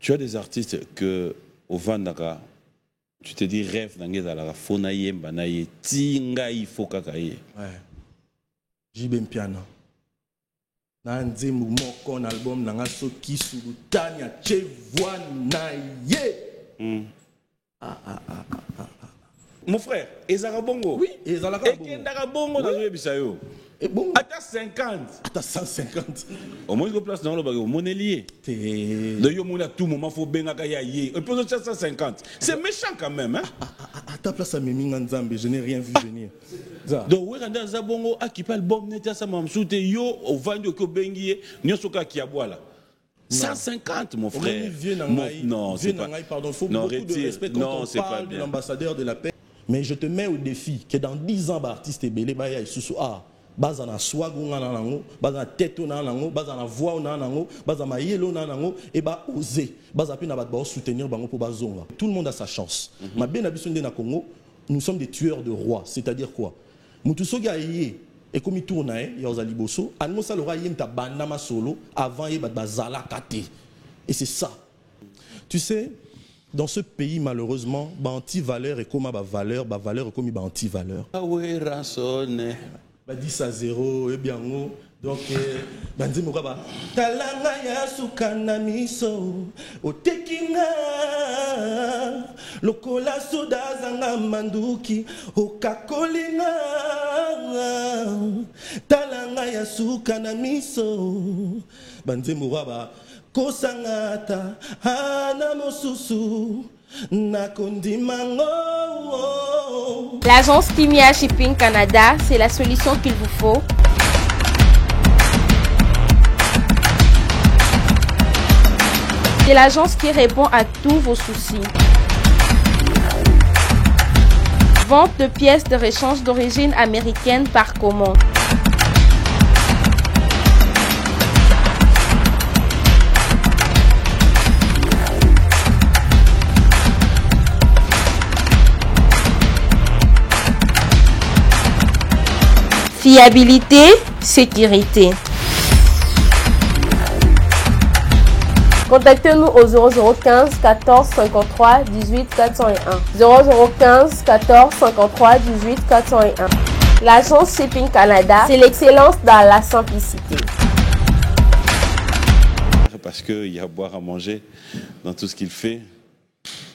Tu as des artistes que au Vandaka, tu te dis rêve d'Angezala, Fonaye, Mbanaye, Tingaï, Fokakaye. Ouais. Jibem Piano. Nanzemu Moko, album, Nangasoki, Sultania, Chevouanaye. Mon frère, Ezara Bongo. Oui, Ezara Bongo. Et Kendara Bongo dans le Bisayo. Et bon. Attends 50. Attends 150. Au moins, il place dans le bagage. Mon lié. De Yomona, tout moment, il faut bien gagner. Et puis, 150. C'est méchant quand même. Hein? À ta place, à Mimi Nzambe, je n'ai rien vu venir. Donc, oui, quand Zabongo a qui parle bon, n'était ça, mam, soute yo, au Vandio Kobengi, Nyosoka qui a bois là. 150, mon frère. Non, c'est pas. Pardon, il faut beaucoup de respect quand on parle de l'ambassadeur de la paix. Mais je te mets au défi que dans 10 ans, l'artiste est belé, il y a sous bazana swag nanango bazana tête nanango bazana voix nanango bazana yelo nanango et ba oser bazapina ba soutenir bango pour bazonga. Tout le monde a sa chance. Ma bien habitué na Congo, nous sommes des tueurs de rois, c'est-à-dire quoi? Mutu soga yé et comme il tourne ya ozali bosso, anmosa le roi yemta bandama solo avant ye bazala kate. Et c'est ça. Tu sais, dans ce pays, malheureusement, anti-valeur est comme valeur est comme anti-valeur. Ah oui, rançonné. 10 à 0, et bien, donc, Banzi Moukaba. Talanga ya sukana miso, otekinga, lokola soda zanga manduki, okakolinga. Talanga ya sukana miso, Banzi Moukaba. Kosangata, hana mosusu. L'agence Timia Shipping Canada, c'est la solution qu'il vous faut. C'est l'agence qui répond à tous vos soucis. Vente de pièces de rechange d'origine américaine par commande. Fiabilité, sécurité. Contactez-nous au 0015 14 53 18 401. 0015 14 53 18 401. L'agence Shipping Canada, c'est l'excellence dans la simplicité. Parce qu'il y a à boire à manger dans tout ce qu'il fait.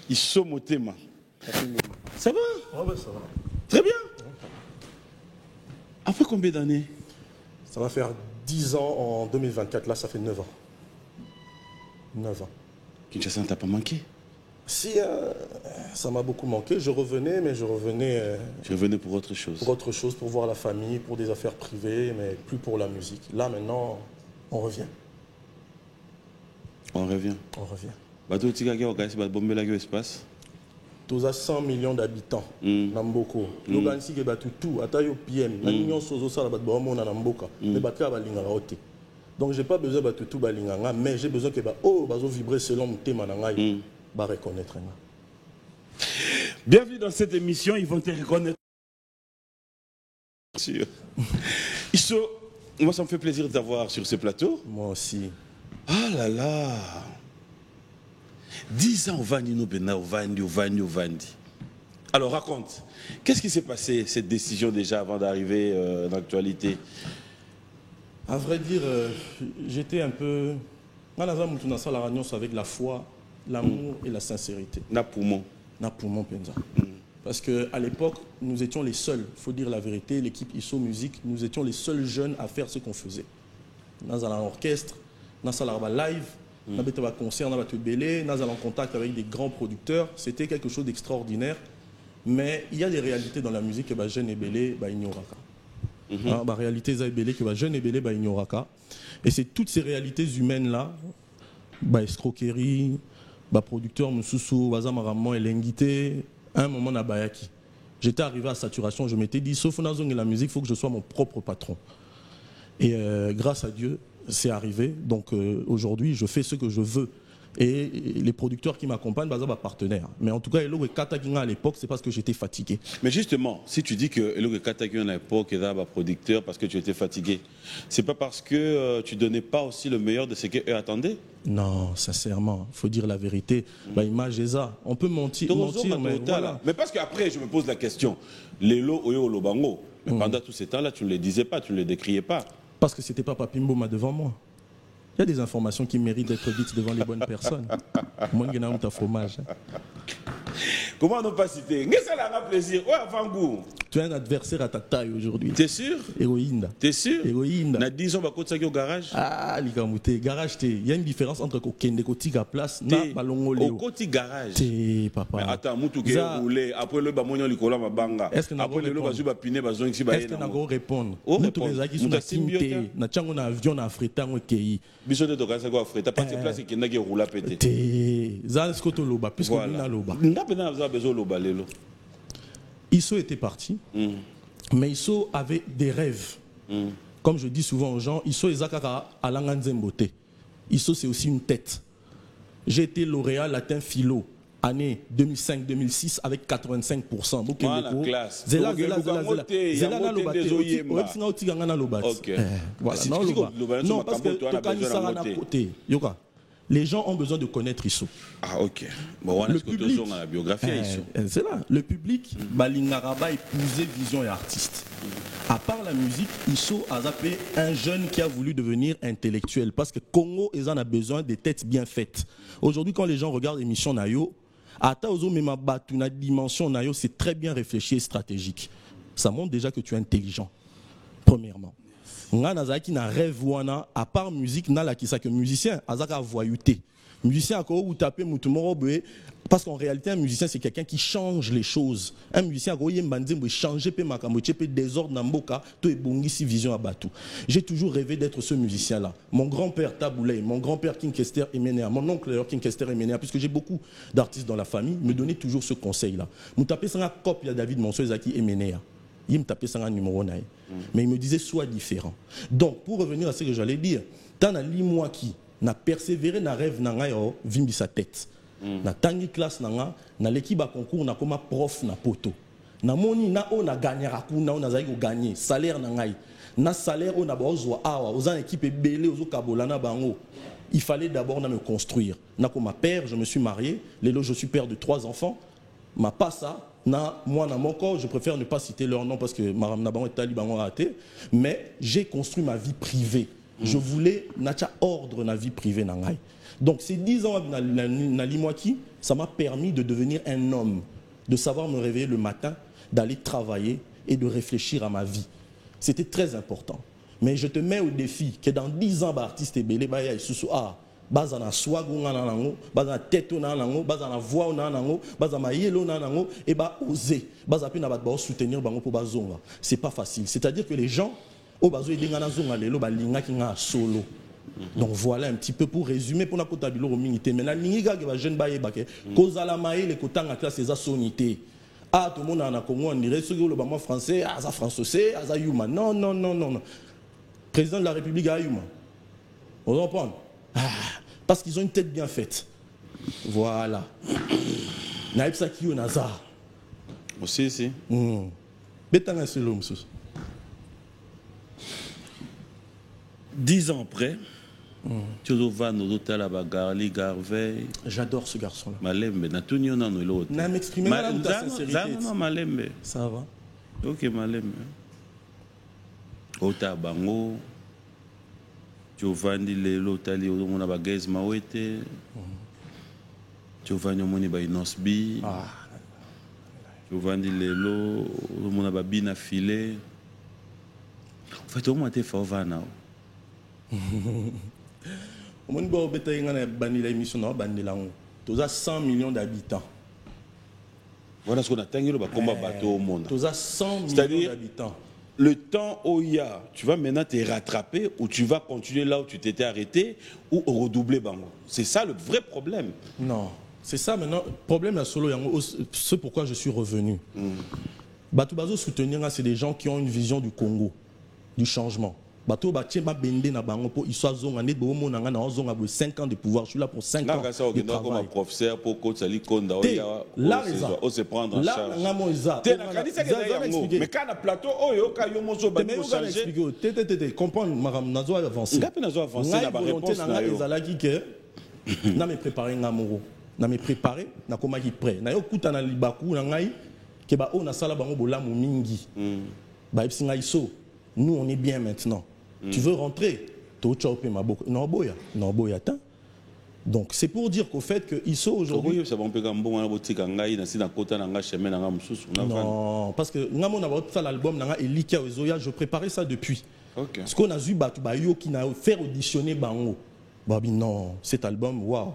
Ils sont au thème. Ça va? Ouais, ça va. Très bien. Après combien d'années? Ça va faire 10 ans en 2024. Là, ça fait 9 ans. 9 ans. Kinshasa ne t'a pas manqué? Si, ça m'a beaucoup manqué. Je revenais, mais je revenais... Tu revenais pour autre chose? Pour autre chose, pour voir la famille, pour des affaires privées, mais plus pour la musique. Là, maintenant, on revient. On revient? On revient. Bateau Tigagé, on a espace. Tous à 100 millions d'habitants, Namboko. L'organisme qui est tout, à taille PM, l'union sozo ça la bat bon na Namboka, mais battra balinganga oté. Donc j'ai pas besoin de tout balinganga, mais j'ai besoin que bazo vibrer selon mon thème nangai, ba reconnaître. Bienvenue dans cette émission, ils vont te reconnaître. Sûr. Moi ça me fait plaisir de t'avoir sur ce plateau. Moi aussi. Ah là là. 10 ans au Vandi. Alors raconte, qu'est-ce qui s'est passé, cette décision déjà avant d'arriver dans l'actualité? À vrai dire, j'étais un peu... avec la foi, l'amour et la sincérité. Na poumon. Penza. Parce qu'à l'époque, nous étions les seuls, il faut dire la vérité, l'équipe ISO Musique, nous étions les seuls jeunes à faire ce qu'on faisait. Dans un orchestre, dans un live, on a un concert, on a en contact avec des grands producteurs. C'était quelque chose d'extraordinaire. Mais il y a des réalités dans la musique que jeune et belé ignoraka. La réalité est que jeune et belé ignoraka. Et c'est toutes ces réalités humaines là, escroquerie, producteur Moussoussou, Bazamaramon et Lenguité, à un moment na bayaki. J'étais arrivé à saturation, je m'étais dit sauf dans la musique, il faut que je sois mon propre patron. Et grâce à Dieu, c'est arrivé. Donc aujourd'hui, je fais ce que je veux. Et les producteurs qui m'accompagnent, bah, sont partenaires. Mais en tout cas, Elo Katakinga à l'époque, c'est parce que j'étais fatigué. Mais justement, si tu dis que Elo Katakinga à l'époque est un producteur parce que tu étais fatigué, c'est pas parce que tu donnais pas aussi le meilleur de ce qu'eux attendaient? Non, sincèrement, il faut dire la vérité. Bah, image est ça. On peut mentir, mais voilà. Mais parce qu'après, je me pose la question. Lelo Oyo Lobango, mais pendant tout ce temps-là, tu ne les disais pas, tu ne les décriais pas. Parce que c'était pas Papi Mboma devant moi. Il y a des informations qui méritent d'être dites devant les bonnes personnes. Moi, je n'ai pas fromage. Comment ne pas citer? Ça a plaisir. Tu es un adversaire à ta taille aujourd'hui. T'es sûr? Héroïne. T'es sûr? Héroïne. Na 10 ans, on va au garage. Ah, les garage, il y a une différence entre Kende Koti à place na Balongoleo. Au Koti garage. T'es papa. Mais attends, Moutou qui est roulé. Après le bamonio likola mabanga. Après le bazu ba piné bazong ici ba. Est-ce que n'a pas répondre? Moutou les aki sont na Kinte. Na chango na avion na Afrita ngo kei. Biso de tokansa ko Afrita. Pas de place qui n'a qui roula pété. T'es. Za est-ce que tu loba puisque on a loba. Isso était parti, mais Isso avait des rêves. Comme je dis souvent aux gens, Isso ezakaka alanganzembote. Isso c'est aussi une tête. J'ai été lauréat latin philo année 2005-2006 avec 85%. Voilà, classe. Zela na lobate. Voilà, non parce que tokanisara na côté. Yoka. Les gens ont besoin de connaître Isso. Ah, ok. Bon, le public, la biographie, c'est là. Le public, Balingaraba épousé vision et artiste. À part la musique, Isso a zappé un jeune qui a voulu devenir intellectuel. Parce que Congo, ils en a besoin des têtes bien faites. Aujourd'hui, quand les gens regardent l'émission Nayo, la dimension Nayo, c'est très bien réfléchi et stratégique. Ça montre déjà que tu es intelligent, premièrement. Nazaki na rêve wana à part musique na la kisa que musicien azaka voyouté musicien ako ou taper mutumoro parce qu'en réalité un musicien c'est quelqu'un qui change les choses. Un musicien ako yembanzembo changer pe makambo pe désordre na mboka to ebongisi vision à batou. J'ai toujours rêvé d'être ce musicien là. Mon grand-père Taboulay, mon grand-père King Kester Emenea, mon oncle King Kester Emenea, puisque j'ai beaucoup d'artistes dans la famille, me donnaient toujours ce conseil là. Moutapé sanga copie à David Monso Ezaki Emenea. Il me tapait sur un numéro, mais il me disait sois différent. Donc, pour revenir à ce que j'allais dire, tant na moi qui n'a persévéré na rêve na vimbi sa tête. Na tangi classe na l'équipe à concours na comme prof na poto. Na moni na on a gagné rakuna on a gagné salaire na ngai. Na salaire on a besoin awa aux équipe belé aux kabolana bango. Il fallait d'abord me construire. Na comme ma père, je me suis marié, lélo je suis père de 3 enfants. Ma passa moi, dans mon corps, je préfère ne pas citer leur nom parce que Maram Naban est taliban raté, mais j'ai construit ma vie privée. Je voulais nacha ordre na vie privée nangai. Donc ces 10 ans na limwaki, ça m'a permis de devenir un homme, de savoir me réveiller le matin, d'aller travailler et de réfléchir à ma vie. C'était très important. Mais je te mets au défi que dans 10 ans, artiste Ebele baya isusu bazana swagu ngana nango bazana teto na nango bazana voix na nango bazana yelo na nango et ba oser bazapi na ba soutenir bango pour bazonga. C'est pas facile. C'est-à-dire que les gens au bazo edengana zonga lelo ba linga ki nga solo. Donc voilà un petit peu pour résumer pour na kota biloko mingité mais na lingiga ke ba jeune ba yebake kozala maé le kotanga classe eza sonité. Ah tout le monde en a Congo on dirait ceux qui le ba français aza français aza yuma. Non non non non non. Président de la République a yuma. On comprend. Parce qu'ils ont une tête bien faite. Voilà. Naïb Saki ou Nazar. Aussi, si. Bétanga c'est l'homme. 10 ans après, tu vas nous hôtels à Bagarli, Garvey. J'adore ce garçon-là. Malembe, na tout nyon nan l'autre. Na m'exprimer dans ta sincérité. Non, Malembe. Ça va. Ok, Malembe. Ota Bango. Giovanni lelo tali omona ba gaz mawete Giovanni omoni ba inosbi Giovanni lelo omona ba bina filé en fait au moins te favana omoni ba beta ngana banila émission na bandela ngo toza 100 millions d'habitants. Voilà ce qu'on a tangelo ba combat bateau au monde. Toza 100 millions d'habitants. Le temps où il y a, tu vas maintenant te rattraper ou tu vas continuer là où tu t'étais arrêté ou redoubler bango. C'est ça le vrai problème. Non, c'est ça maintenant. Le problème à Solo Yango, c'est pourquoi je suis revenu. Batubazo soutenir, c'est des gens qui ont une vision du Congo, du changement. bato batie ba bende na bango po iso azonga net bo mona nga na ozonga bo 5 ans de pouvoir, je suis là pour 5 ans de travail. Comme professeur pour coach ali konda on se prendre en charge. Là ngamo iza. Mais quand na plateau oyo ka yo mozo ba ko changer. Comprendre maram nazo avancer. Ngapi nazo avancer na ba réponse na yo. Ezalaki que na me préparer ngamoro. Na me préparer na komaki prêt. Na yo kuta na libaku na ngai ke ba o na sala bango bolamu mingi. Ba ipsinga iso. Nous on est bien maintenant. Tu veux rentrer? Donc c'est pour dire qu'au fait que ISO aujourd'hui. Non, parce que l'album je préparais ça depuis. Okay. Parce qu'on a vu Batubayo qui n'a fait auditionner Bango. Babi non, cet album, waouh.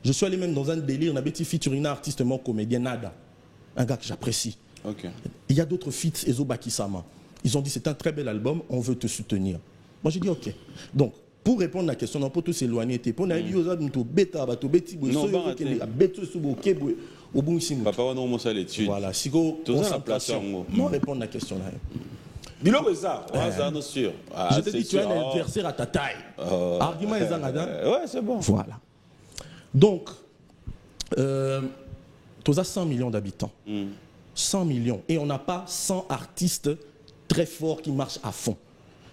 Je suis allé même dans un délire, on a petit featuring un artiste mort comédien Nada. Un gars que j'apprécie. Okay. Il y a d'autres feats, Ezo Bakisama. Ils ont dit c'est un très bel album, on veut te soutenir. Moi j'ai dit ok. Donc pour répondre à la question, on peut tous s'éloigner. Pour nous voilà, si on répond à la question là. Je te dis tu as un adversaire à ta taille. Argument est ouais, c'est bon. Voilà. Donc tu as 100 millions d'habitants. 100 millions. Et on n'a pas 100 artistes très forts qui marchent à fond.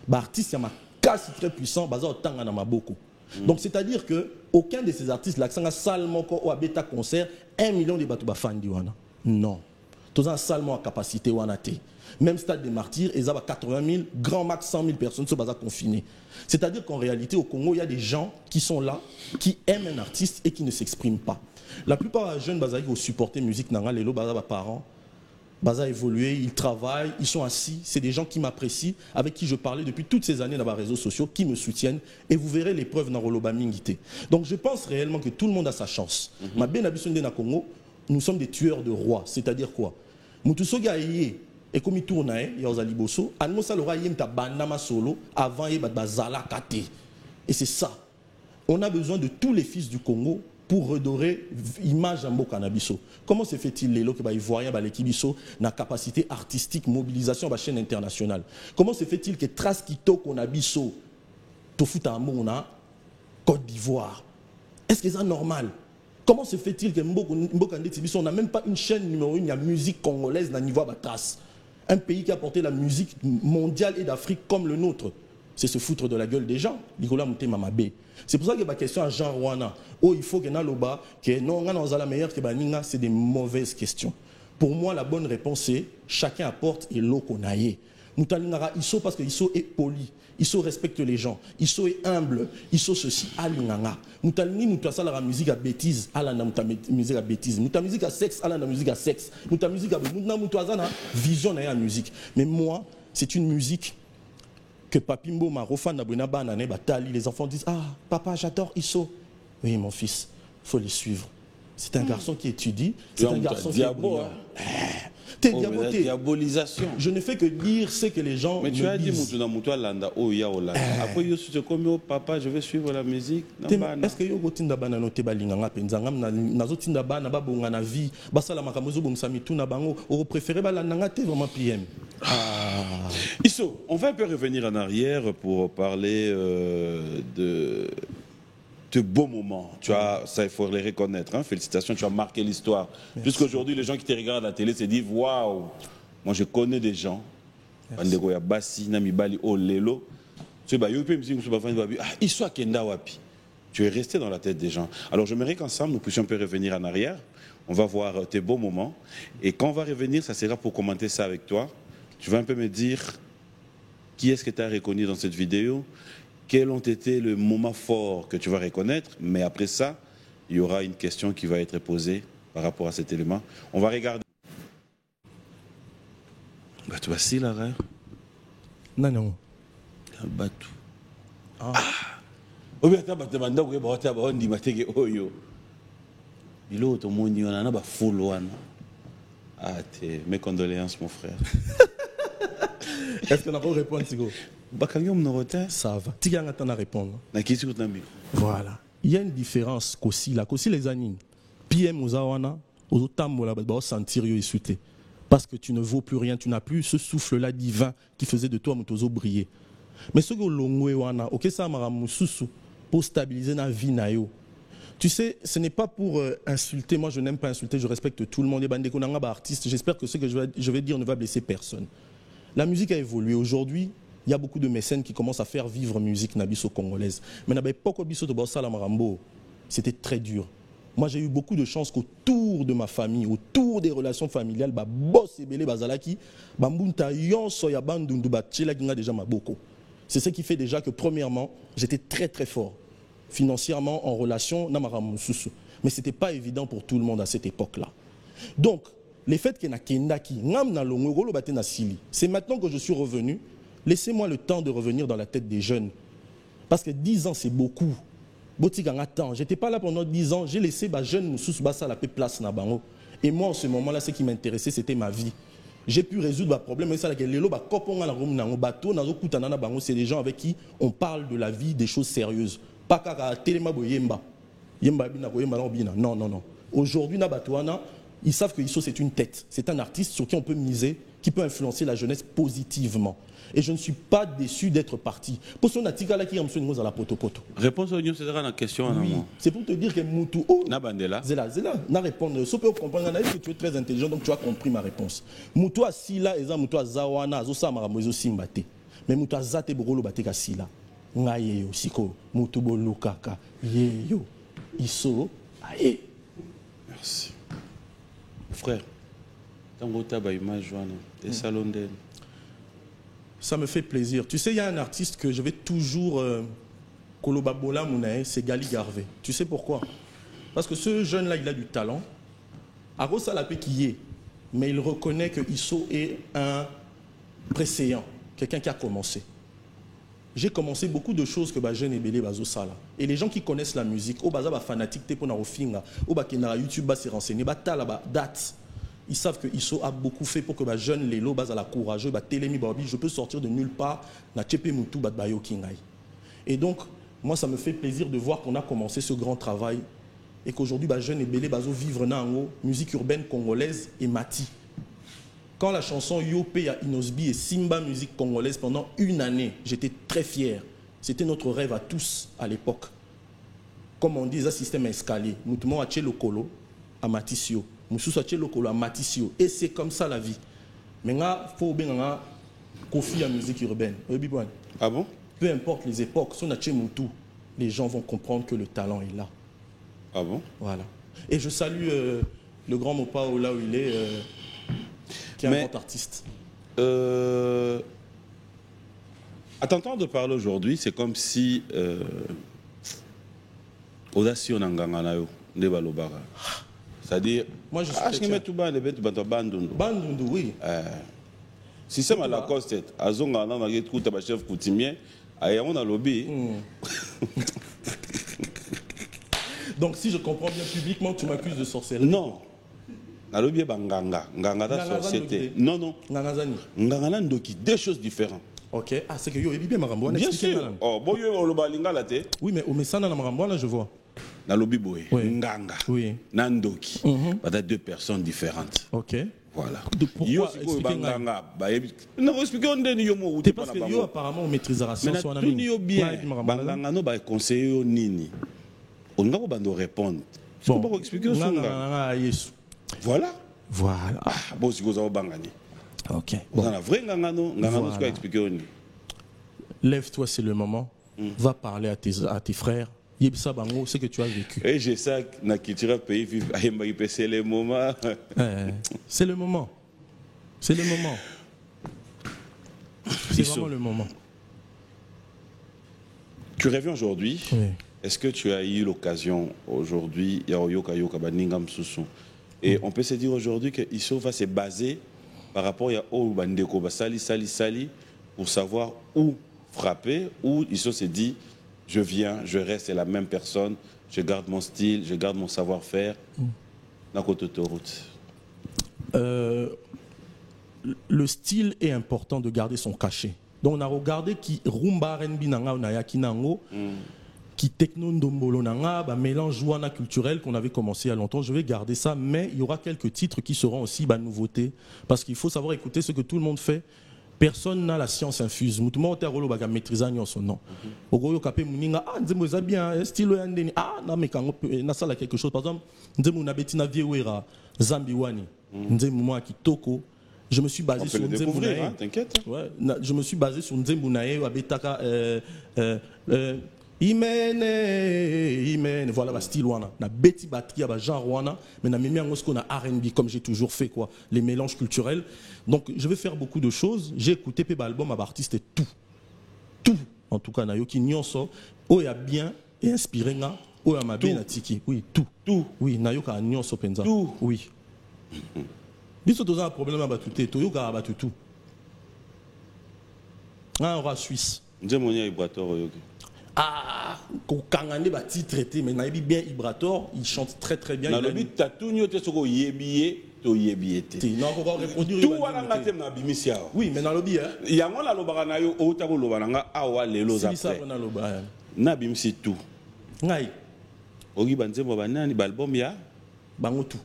Bah, artiste, il y a un casse très puissant, bah, beaucoup. Donc, c'est-à-dire qu'aucun de ces artistes, là, salement ou à bêta concert, 1 million de batouba fans diwana. Non. Tous un salement à capacité ou même Stade des Martyrs, ils ont 80 000, grand max 100 000 personnes sont confinées. C'est-à-dire qu'en réalité, au Congo, il y a des gens qui sont là, qui aiment un artiste et qui ne s'expriment pas. La plupart des jeunes qui ont supporté musique, les parents, Baza évolué, ils travaillent, ils sont assis. C'est des gens qui m'apprécient, avec qui je parlais depuis toutes ces années dans les réseaux sociaux, qui me soutiennent. Et vous verrez les preuves dans Roloba Mingité. Donc je pense réellement que tout le monde a sa chance. Ma bien habitude dans Congo, nous sommes des tueurs de rois. C'est-à-dire quoi? Mutusoga et comme il tourne, il y a Ozaliboso, Anmosa Lora Yemta Bandama Solo, avant Bazala Kate. Et c'est ça. On a besoin de tous les fils du Congo pour redorer l'image d'un beau cannabis. Comment se fait-il les lots qui voient l'équipe na capacité artistique, mobilisation à la chaîne internationale? Comment se fait-il que Trace Kito Konabiso, Tofuta Amona, Côte d'Ivoire? Est-ce que c'est normal? Comment se fait-il que on n'a même pas une chaîne numéro 1, il y a musique congolaise dans le niveau de Trace? Un pays qui a porté la musique mondiale et d'Afrique comme le nôtre. C'est se foutre de la gueule des gens. C'est pour ça que ma question à Jean Rwanda, oh, il faut que Naloba, que non, on a la meilleure que Baninga, c'est des mauvaises questions. Pour moi, la bonne réponse c'est chacun apporte et l'eau qu'on a. Moutalingara, Isso parce que Isso est poli, Isso respecte les gens, Isso est humble, Isso ceci, Alinganga. Moutalini, Moutassa la musique à bêtise, Alana musique à bêtise, Mouta musique à sexe, Alana musique à sexe, Mouta musique à Moutazana, vision à la musique. Mais moi, c'est une musique que Papimbo Marofan Batali, les enfants disent ah papa j'adore Isso. Oui mon fils, faut les suivre. C'est un garçon qui étudie, c'est un garçon qui est brillant. T'es diabolisation. Je ne fais que dire ce que les gens. Mais tu as dit Landa oh ya Olanda. Après yo se comme oh papa je vais suivre la musique. Est-ce que yo gotinda bana no te balinganga penzanga nazotinda bana babonga na vie basala makamozo bomsami tuna bango au préféré balandanga te vraiment PM. Isso, on va un peu revenir en arrière pour parler de beaux moments. Tu as, ça il faut les reconnaître. Hein. Félicitations, tu as marqué l'histoire. Puisqu'aujourd'hui, les gens qui te regardent à la télé se disent waouh, moi je connais des gens. Tu es resté dans la tête des gens. Alors j'aimerais qu'ensemble nous puissions un peu revenir en arrière. On va voir tes beaux moments. Et quand on va revenir, ça sera pour commenter ça avec toi. Tu vas un peu me dire qui est-ce que tu as reconnu dans cette vidéo, quels ont été les moments forts que tu vas reconnaître, mais après ça, il y aura une question qui va être posée par rapport à cet élément. On va regarder. Batou assis là, non, non. Batou. Ah. Oh bien, tu m'as dit que oyo. Il est au monde, il y en a full one. Ah, mes condoléances, mon frère. Est-ce qu'on a pas répondu, Sigo? Ça va. Tu as répondre. Voilà. Il y a une différence aussi. La Kossi les années. PM Ozawana, Ozotambola, sentir yo issuté. Parce que tu ne vaux plus rien, tu n'as plus ce souffle-là divin qui faisait de toi Mutozo briller. Mais ce que l'ongwe wana, ok ça m'a pour stabiliser la vie na yo. Tu sais, ce n'est pas pour insulter, moi je n'aime pas insulter, je respecte tout le monde, artiste. J'espère que ce que je vais dire ne va blesser personne. La musique a évolué. Aujourd'hui, il y a beaucoup de mécènes qui commencent à faire vivre musique nabiso congolaise. Mais à l'époque, c'était très dur. Moi, j'ai eu beaucoup de chance qu'autour de ma famille, autour des relations familiales, c'est ce qui fait déjà que, premièrement, j'étais très très fort financièrement en relation. Mais ce n'était pas évident pour tout le monde à cette époque-là. Donc, les faits que c'est maintenant que je suis revenu. Laissez-moi le temps de revenir dans la tête des jeunes. Parce que 10 ans, c'est beaucoup. Je n'étais pas là pendant 10 ans, j'ai laissé les jeunes la place. Et moi, en ce moment-là, ce qui m'intéressait, c'était ma vie. J'ai pu résoudre le problème. C'est des gens avec qui on parle de la vie, des choses sérieuses. Pas non, non, non. Aujourd'hui, ils savent que Isso, c'est une tête. C'est un artiste sur qui on peut miser, qui peut influencer la jeunesse positivement. Et je ne suis pas déçu d'être parti. Pour son article là qui a la poto-poto. Réponse au c'est la question. Oui, c'est pour te dire que Moutou. Nabandela. Zela, na répondre. Sauf que comprendre que tu es très intelligent, donc tu as compris ma réponse. Moutou a sila, eza Moutou a zawana, azosa maramozo simbate. Mais Moutou a zate borolo bateka sila. Ngaye yo siko. Moutou bolo kaka. Yeyo. Isso. Aye. Merci. Frère, tango taba image wana, des salons d'elle. Ça me fait plaisir. Tu sais, il y a un artiste que je vais toujours Kolobabola Mounae, c'est Gali Garvey. Tu sais pourquoi? Parce que ce jeune-là, il a du talent. Arosa Lapé qui est, mais il reconnaît que Isso est un préséant, quelqu'un qui a commencé. J'ai commencé beaucoup de choses que jeune et belé bazo sala. Et les gens qui connaissent la musique, au baza ba fanatique te pona ofinga, au ba kenara YouTube ba se renseigner, ba tala ba date. Ils savent que Isso a beaucoup fait pour que les jeunes Lélo bas à la courageux, je peux sortir de nulle part, na tchepe mutu bat bayo kingai. Et donc, moi, ça me fait plaisir de voir qu'on a commencé ce grand travail et qu'aujourd'hui, les jeunes et belé bazo vivre nango, musique urbaine congolaise et mati. Quand la chanson Yopé à Inosbi et Simba musique congolaise pendant une année, j'étais très fier. C'était notre rêve à tous à l'époque. Comme on dit, un système escalier. Nous tombons à Tchelokolo, à Matisio. Et c'est comme ça la vie. Mais il faut bien confier à la musique urbaine. Ah bon? Peu importe les époques, si on a les gens vont comprendre que le talent est là. Ah bon? Voilà. Et je salue le grand Mopao là où il est, qui est un grand artiste. À t'entendre parler aujourd'hui, c'est comme si Audacio Nanganganayo, Nebalobara. C'est-à-dire, moi je suis Bandundu, oui. Si c'est mal à cause de Azonga, on a écouté le chef coutumier, on a lobby. Donc si je comprends bien publiquement, tu m'accuses de sorcellerie. Non. Na lobby banganga, nganga da société. Non non. Ngangazani. Ngangana ndoki, deux choses différentes. OK. Ah c'est que yo bien marambo. Bien sûr. Oh, bon yo lo balinga la té. Oui mais au mesana na marambo là je vois. Na lobby boy, nganga, oui. Nandoki, peut-être deux personnes différentes. Ok. Voilà. Pourquoi expliquer nganga? Non, expliquer on donne yo mo. Parce que yo apparemment on maîtrisera ça sur un ami. Tout bien. Banganga no ba conseiller nini. On va pas répondre. Bon. Pas expliquer ça. Voilà. Voilà. Ah, bon si vous avez bangani. OK. Bon. On a vrai nganga no ce qu'on expliquer on. Lève-toi, c'est le moment. Va parler à tes frères. C'est que tu as vécu. Et j'ai ça, dans la culture pays, c'est le moment. C'est le moment. C'est le moment. C'est vraiment le moment. Tu reviens aujourd'hui. Oui. Est-ce que tu as eu l'occasion aujourd'hui, et on peut se dire aujourd'hui que Isso va se baser par rapport à Bandeko Sali, pour savoir où frapper, où Isso se dit je viens, je reste, c'est la même personne, je garde mon style, je garde mon savoir-faire. Dans côté autoroute. Le style est important de garder son cachet. Donc on a regardé qui Rumba Renbi Nanga Nayaki Nango. qui techno ndombolo nanga, bah, mélange wana culturel qu'on avait commencé il y a longtemps. Je vais garder ça, mais il y aura quelques titres qui seront aussi bah, nouveautés. Parce qu'il faut savoir écouter ce que tout le monde fait. Personne n'a la science infuse. Moutouma oterolo baga maîtriser son nom. Ogoyo kapé muninga ah nzemo za bien style yandeni ah na mekango na sala quelque chose par exemple nzemo na betina viewera Zambiwani nzemo moi kitoko. Je me suis basé sur Nzembo Nae. T'inquiète. Ouais, je me suis basé sur Nzembo Nae abetaka Imene, voilà, style wana, na beti batterie, ba genre wana, mais na mimi angosko na R&B comme j'ai toujours fait quoi, les mélanges culturels. Donc je vais faire beaucoup de choses. J'ai écouté pe album à artiste et tout. En tout cas na yoki nyonso, o ya bien et inspiré nga, o ya mabe na tiki. Oui, tout. Oui, na yoka nyonso penza. Tout. Oui. Biso toza un problème à batuté, to yoka batutu. Un roi suisse. Nzemonia Ibrator yoki. Ah, Kangane va traité, mais Naïbi bien Ibrator, il chante très très bien. Dans le but, tu as tout nyoté sur yebié, to yebiété. Non, on va répondre. Tout wala ngate na bimisia. Oui, mais dans le bien. Il y a un la lobana yo o ta ko lobana nga awa lelo za. Si ça na lobana. Na bimisi tout. Ngai. Ogi banzemo banani balbum ya bango tout.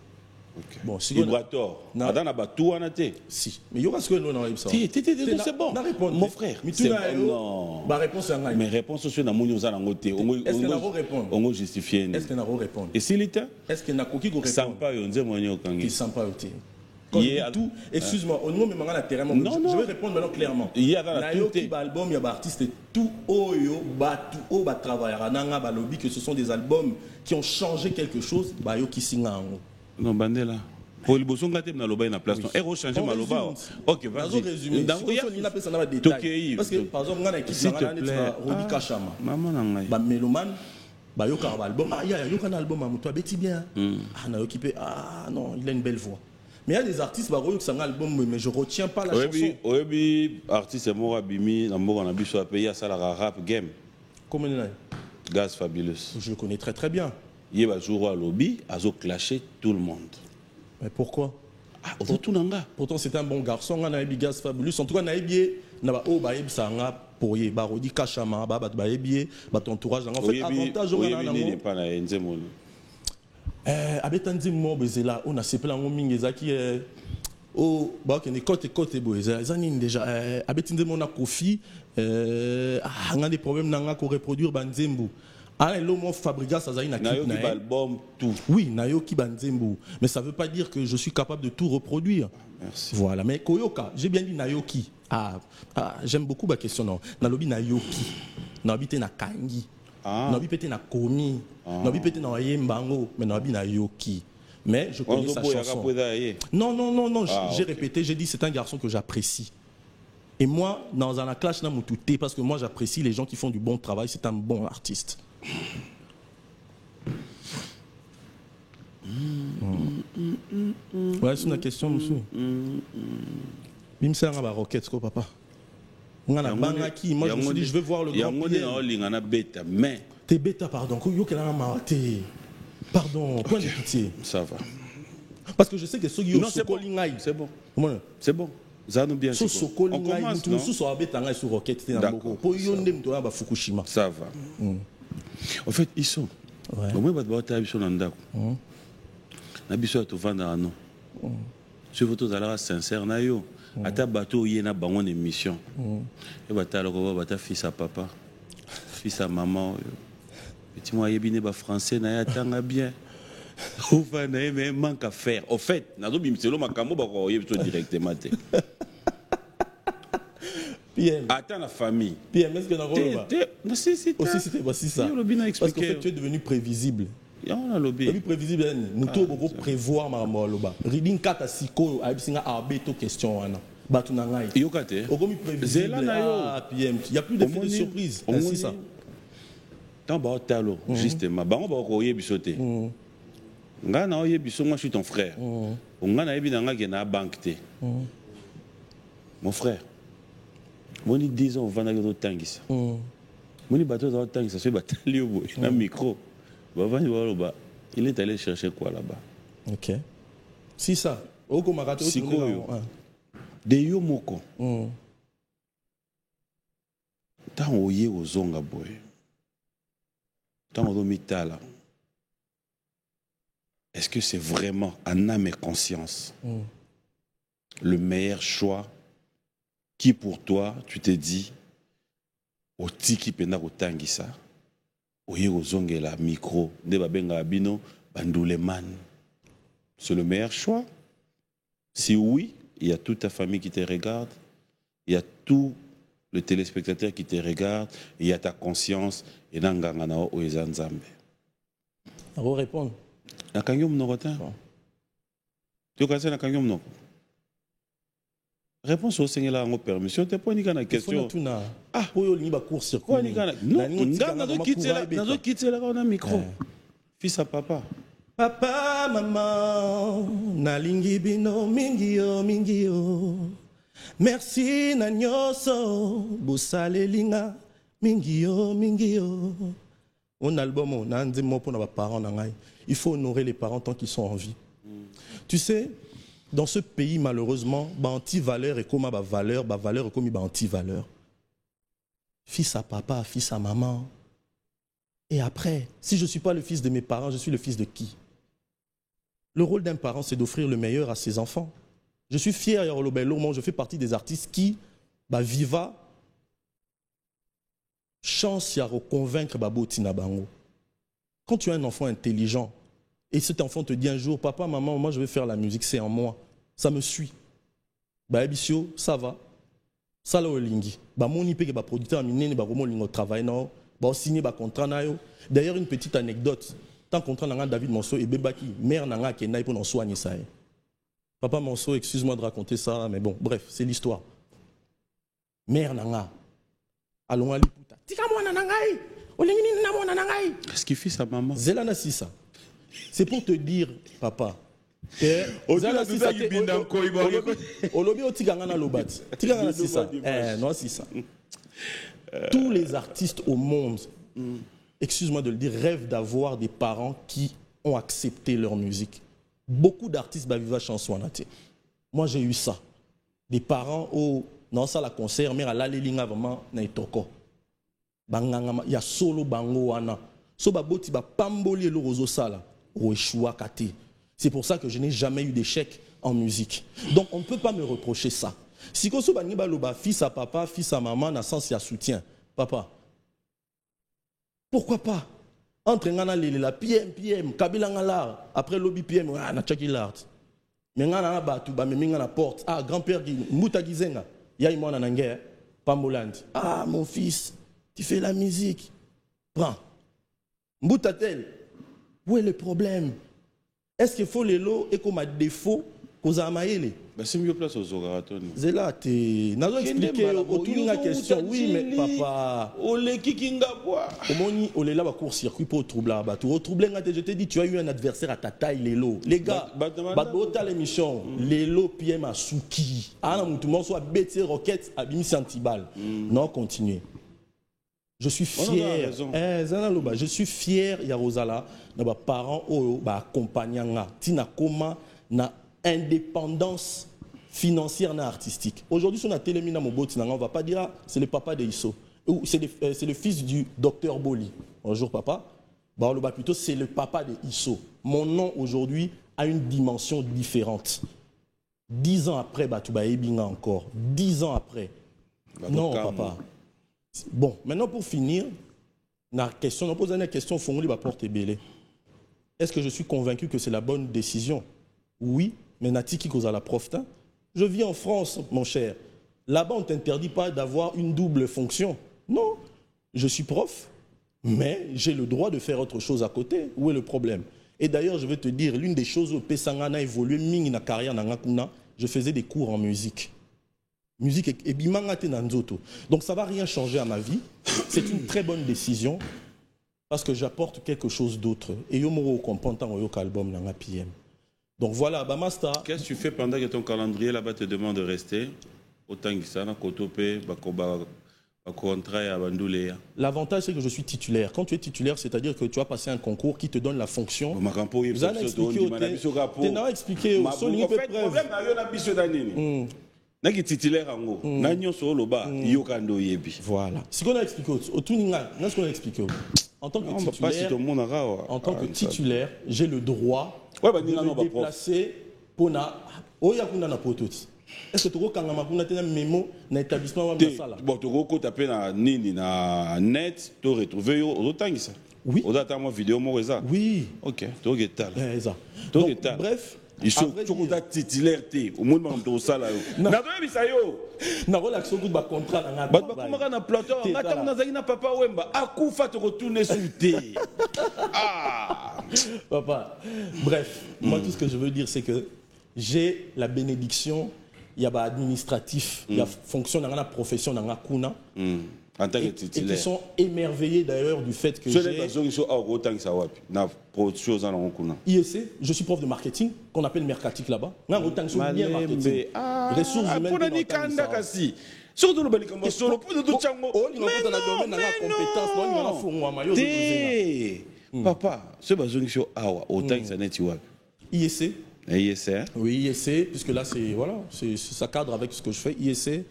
Okay. Bon, si Ibrator. Adana ba tout wana te. Si. Mais yo parce que nous on a ça. C'est bon. Mon frère. C'est non. Ma réponse est ngai. Mes réponses sont na munyo za na ngote. Est-ce que na répondre? On go justifier. Est-ce que na répondre? Et s'il était? Est-ce que na koki go répondre? Sampa yo nzemo nyo kangi. Qui sampa yote. Tout, excuse-moi, au nom de mon terrain, je vais répondre maintenant clairement. Il y a un album, il y a des artistes, tout oyo, tout o ba travaillera nanga ba lobby que ce sont des albums qui ont changé quelque chose, ba yo ki singa ngo. Non bandela. Pour le boson gâté na loba na place. Ero changer ma loba. OK, vas-y. Résumer. Donc il y a pas ça na détail. Parce que par exemple, ngana équipe ngana net Robi Kachama. Maman nanga. Ba Meloman ba yo ka album, ah yo ka album à toi beti bien. Ah na yo ki ah non, il a une belle voix. Mais il y a des artistes qui ont un album, mais je ne retiens pas la chanson. Oui, artiste est mort à Bimi, on a vu sur la pays à Salara Rap Game. Comment il est? Gaz Fabulous. Je le connais très très bien. Il va jouer à lobby, il a clashé tout le monde. Mais pourquoi? Pourtant c'est un bon garçon, on a Gaz Fabulous. En tout cas, on a eu pour y Barodi Kachama, ton entourage. En fait, avantage, on a abetanzi mo bezela on a sepela ngo mingezaki o ba ke ne côté boeza ezani déjà abetinze mo na kofi nga des problèmes nanga ko reproduire banzembu ala lo mo Fabrigas azali na kit na album tout. Oui, nayoki banzembu, mais ça veut pas dire que je suis capable de tout reproduire. Merci. Voilà, mais koyoka, j'ai bien dit nayoki. J'aime beaucoup ma question non. Nalobi nayoki. Nabité na kangi. Nabi pété na komi, nabi pété na yembango, mais nabi na yoki. Mais je connais sa chanson. Non, j'ai répété, j'ai dit c'est un garçon que j'apprécie. Et moi, dans un clash na mutute, parce que moi j'apprécie les gens qui font du bon travail, c'est un bon artiste. Ouais, c'est une question, monsieur. Bimsa nga roquette, quoi, papa. Moi je me suis dit je vais voir le grand PM. Mais t'es bêta pardon. Pardon, point de pitié. Ça va. Parce que je sais que ceux qui ont c'est bon. C'est bon. Ça nous bien. On commence non. Ça va. En fait ils sont. Au moins ba ba ils sont dans ndako. Na biso to vendre non. Ce photo zalara sincère na yo. Ata bateau y na bango une émission. Et bata le bata fils à papa, fils à maman. Petit moi yebine ba français na ya tanga bien. Ou va na mais manque à faire. Au fait, na do bimselo makambo ba ko yebito directement te. PM. Attends la famille. PM est-ce que na roloba? Si c'était voici ça. Parce qu'en fait tu es devenu prévisible. On a lobby. Le prévisible, nous devons prévoir ma moloba. Reading kata siko, abisinga abeto question wana. Batu na ngai. Yokate. Ogomi prévisible. PM. Il y a plus d'effet de surprise. C'est ça. Tant ba talo justement. Bango ba ko yebisote. Nga na yebiso moi je suis ton frère. Nga na yebi na nga ke na banque te. Mon frère. Moni 10 ans vana ko tangisa. Moni bato za tangisa so batali obo na micro. Il est allé chercher quoi là-bas? Ok. Si ça. De Yomoko. Tant oye aux onga boy. est-ce que c'est vraiment, en âme et conscience, le meilleur choix qui, pour toi, tu t'es dit, au tiki pena ko tangisa, oye ozonge la micro, de babenga abino, bandouleman. C'est le meilleur choix? Si oui, il y a toute ta famille qui te regarde, il y a tout le téléspectateur qui te regarde, il y a ta conscience, et nanganga na o ezanzambe. On va répondre. La kanyom no rotin. Tu connais la kanyom no? Réponse au Seigneur là en permission, tu pas ni kana question. Ah, pour y ba court circuit. Non, on quitter là on a micro. Fils à papa. Papa, maman, nalingi bino mingio. Merci na nyoso, busale linga mingio. Un album on a dit mot pour nos parents nangai. Il faut honorer les parents tant qu'ils sont en vie. Tu sais, dans ce pays, malheureusement, anti-valeur et comme valeur et comme anti-valeur. Fils à papa, fils à maman. Et après, si je ne suis pas le fils de mes parents, je suis le fils de qui? Le rôle d'un parent, c'est d'offrir le meilleur à ses enfants. Je suis fier, je fais partie des artistes qui, viva, chance à convaincre Babo Tinabango. Quand tu as un enfant intelligent, et cet enfant te dit un jour, papa, maman, moi je vais faire la musique, c'est en moi. Ça me suit. Ebisio, ça va. Ça là, lingi. Mon IP, producteur, il travaille, signé un contrat. D'ailleurs, une petite anecdote. Tant contrat n'a David Monceau et Bebaki, mère n'a qui est pour nous soigner ça. Papa Monceau, excuse-moi de raconter ça, mais bon, bref, c'est l'histoire. Mère n'a. Allons à l'Iputa. Tika-moi nanangai. Qu'est-ce qu'il fait sa maman? Zelana Sissa. C'est pour te dire, papa. Tous les artistes au monde, excuse-moi de le dire, rêvent d'avoir des parents qui ont accepté leur musique. Beaucoup d'artistes baviva chanson. Moi j'ai eu ça. Des parents au dans ça la concert mais à la lilinga vraiment na itoko. Banganga ya solo bango wana. So baboti ba pamboli lo rozo sala. C'est pour ça que je n'ai jamais eu d'échec en musique. Donc on ne peut pas me reprocher ça. Si koso bani baloba fils à papa, fils à maman, na sens ya soutien. Papa. Pourquoi pas? Entre ngana la PM, Kabila ngala, après lobby PM, na chaki l'art. Mais ngana batu ba me ngana porte. Ah grand-père qui muta gizenga. Ya imona na ngere, pambolandi. Ah mon fils, tu fais la musique. Prends. Mboutatel. Où est le problème? Est-ce qu'il faut les lots et comme à défaut qu'aux amaïles? C'est mieux place aux orateurs. Zéla, tu n'as pas expliqué aucune question. Oui, mais papa. Olé kikinga bois. Comment on est là à court-circuit pour troubler? Je t'ai dit, tu as eu un adversaire à ta taille, les lots. Les gars, tu l'émission, les lots PM à Souki. Ah non, tout le monde soit bêté, roquette, à Bimi Santibal. Non, continuez. Je suis fier. Je suis fier, Yarosala, de mes parents accompagnant Tina Koma na indépendance financière et artistique. Aujourd'hui, si on a télémina Moboti, on ne va pas dire c'est le papa de Isso. C'est le fils du docteur Boli. Bonjour papa. Plutôt c'est le papa de Isso. Mon nom aujourd'hui a une dimension différente. 10 ans après, tu vas Ebinga encore. 10 ans après. Non, papa. Bon, maintenant pour finir, on pose une question, est-ce que je suis convaincu que c'est la bonne décision? Oui, mais Natiki cause à la prof. Je vis en France, mon cher. Là-bas, on ne t'interdit pas d'avoir une double fonction. Non, je suis prof, mais j'ai le droit de faire autre chose à côté. Où est le problème? Et d'ailleurs, je vais te dire, l'une des choses où Pesangana a évolué, Ming na carrière Nangakuna, je faisais des cours en musique. Musique et bimangate nanzoto. Donc ça ne va rien changer à ma vie. C'est une très bonne décision parce que j'apporte quelque chose d'autre. Et yo moro comprends au album nanga PM. Donc voilà, Bamasta. Qu'est-ce que tu fais pendant que ton calendrier là-bas te demande de rester autant que ça na kotope bakoba contrat à Bandouléa? L'avantage c'est que je suis titulaire. Quand tu es titulaire, c'est-à-dire que tu as passé un concours qui te donne la fonction. Vous avez expliqué. Naki titulaire ango. Nanyo so loba yokando yebi. Voilà. Ce qu'on a expliqué ce qu'on a expliqué. En tant que titulaire, j'ai le droit de me déplacer pour na oyakunda na pototi. Est-ce que tu as un mémo dans l'établissement de la bon, tu as tapé na nini na net, tu as retrouvé ça. Oui. Tu as une vidéo oui. OK, tu as ça. Bref, il faut que tu titulaire au monde dans ça là. Na doit bisa yo. Na relaxo good ba contrat na ba comment na plateau, ngata na zaki na papa wemba akufa te retourner sur thé. Ah. Papa. Bref, moi tout ce que je veux dire c'est que j'ai la bénédiction. Il y a des administratifs, il y a fonction dans la profession, dans la kuna. En tant que titulaire. Et qui sont émerveillés d'ailleurs du fait que IEC, je suis prof de marketing, qu'on appelle mercatique là-bas. Bien marketing. Ressources humaines. Surtout le balikambo solo pour tout chango. Papa, ce bazongi so awa autant que ça n'est tu IEC. IEC. Oui, IEC, puisque là c'est voilà, ça cadre avec ce que je fais. IEC.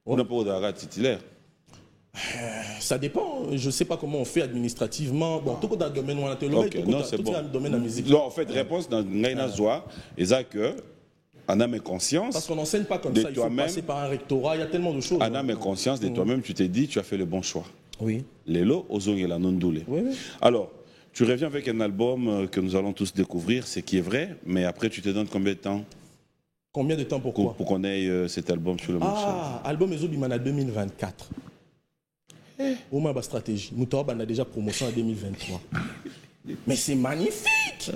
On n'a pas de titulaire. Ça dépend. Je ne sais pas comment on fait administrativement. Bon, tout dans le domaine où on a théologie, non, c'est bon. Dans le domaine de la musique. Non, en fait, réponse dans Ngaina Zoa, et ça que en âme et conscience. Parce qu'on n'enseigne pas comme ça. Il faut passer par un rectorat. Il y a tellement de choses. En âme et conscience de toi-même, tu t'es dit, tu as fait le bon choix. Oui. Lélo, Ozong et la non-doulé. Oui. Alors, tu reviens avec un album que nous allons tous découvrir, ce qui est vrai, mais après, tu te donnes combien de temps? Combien de temps pour quoi? Pour qu'on ait cet album sur le marché. Ah, album Ezobimana 2024. Au moins, ma stratégie. Nous avons déjà promotion en 2023. Mais c'est magnifique!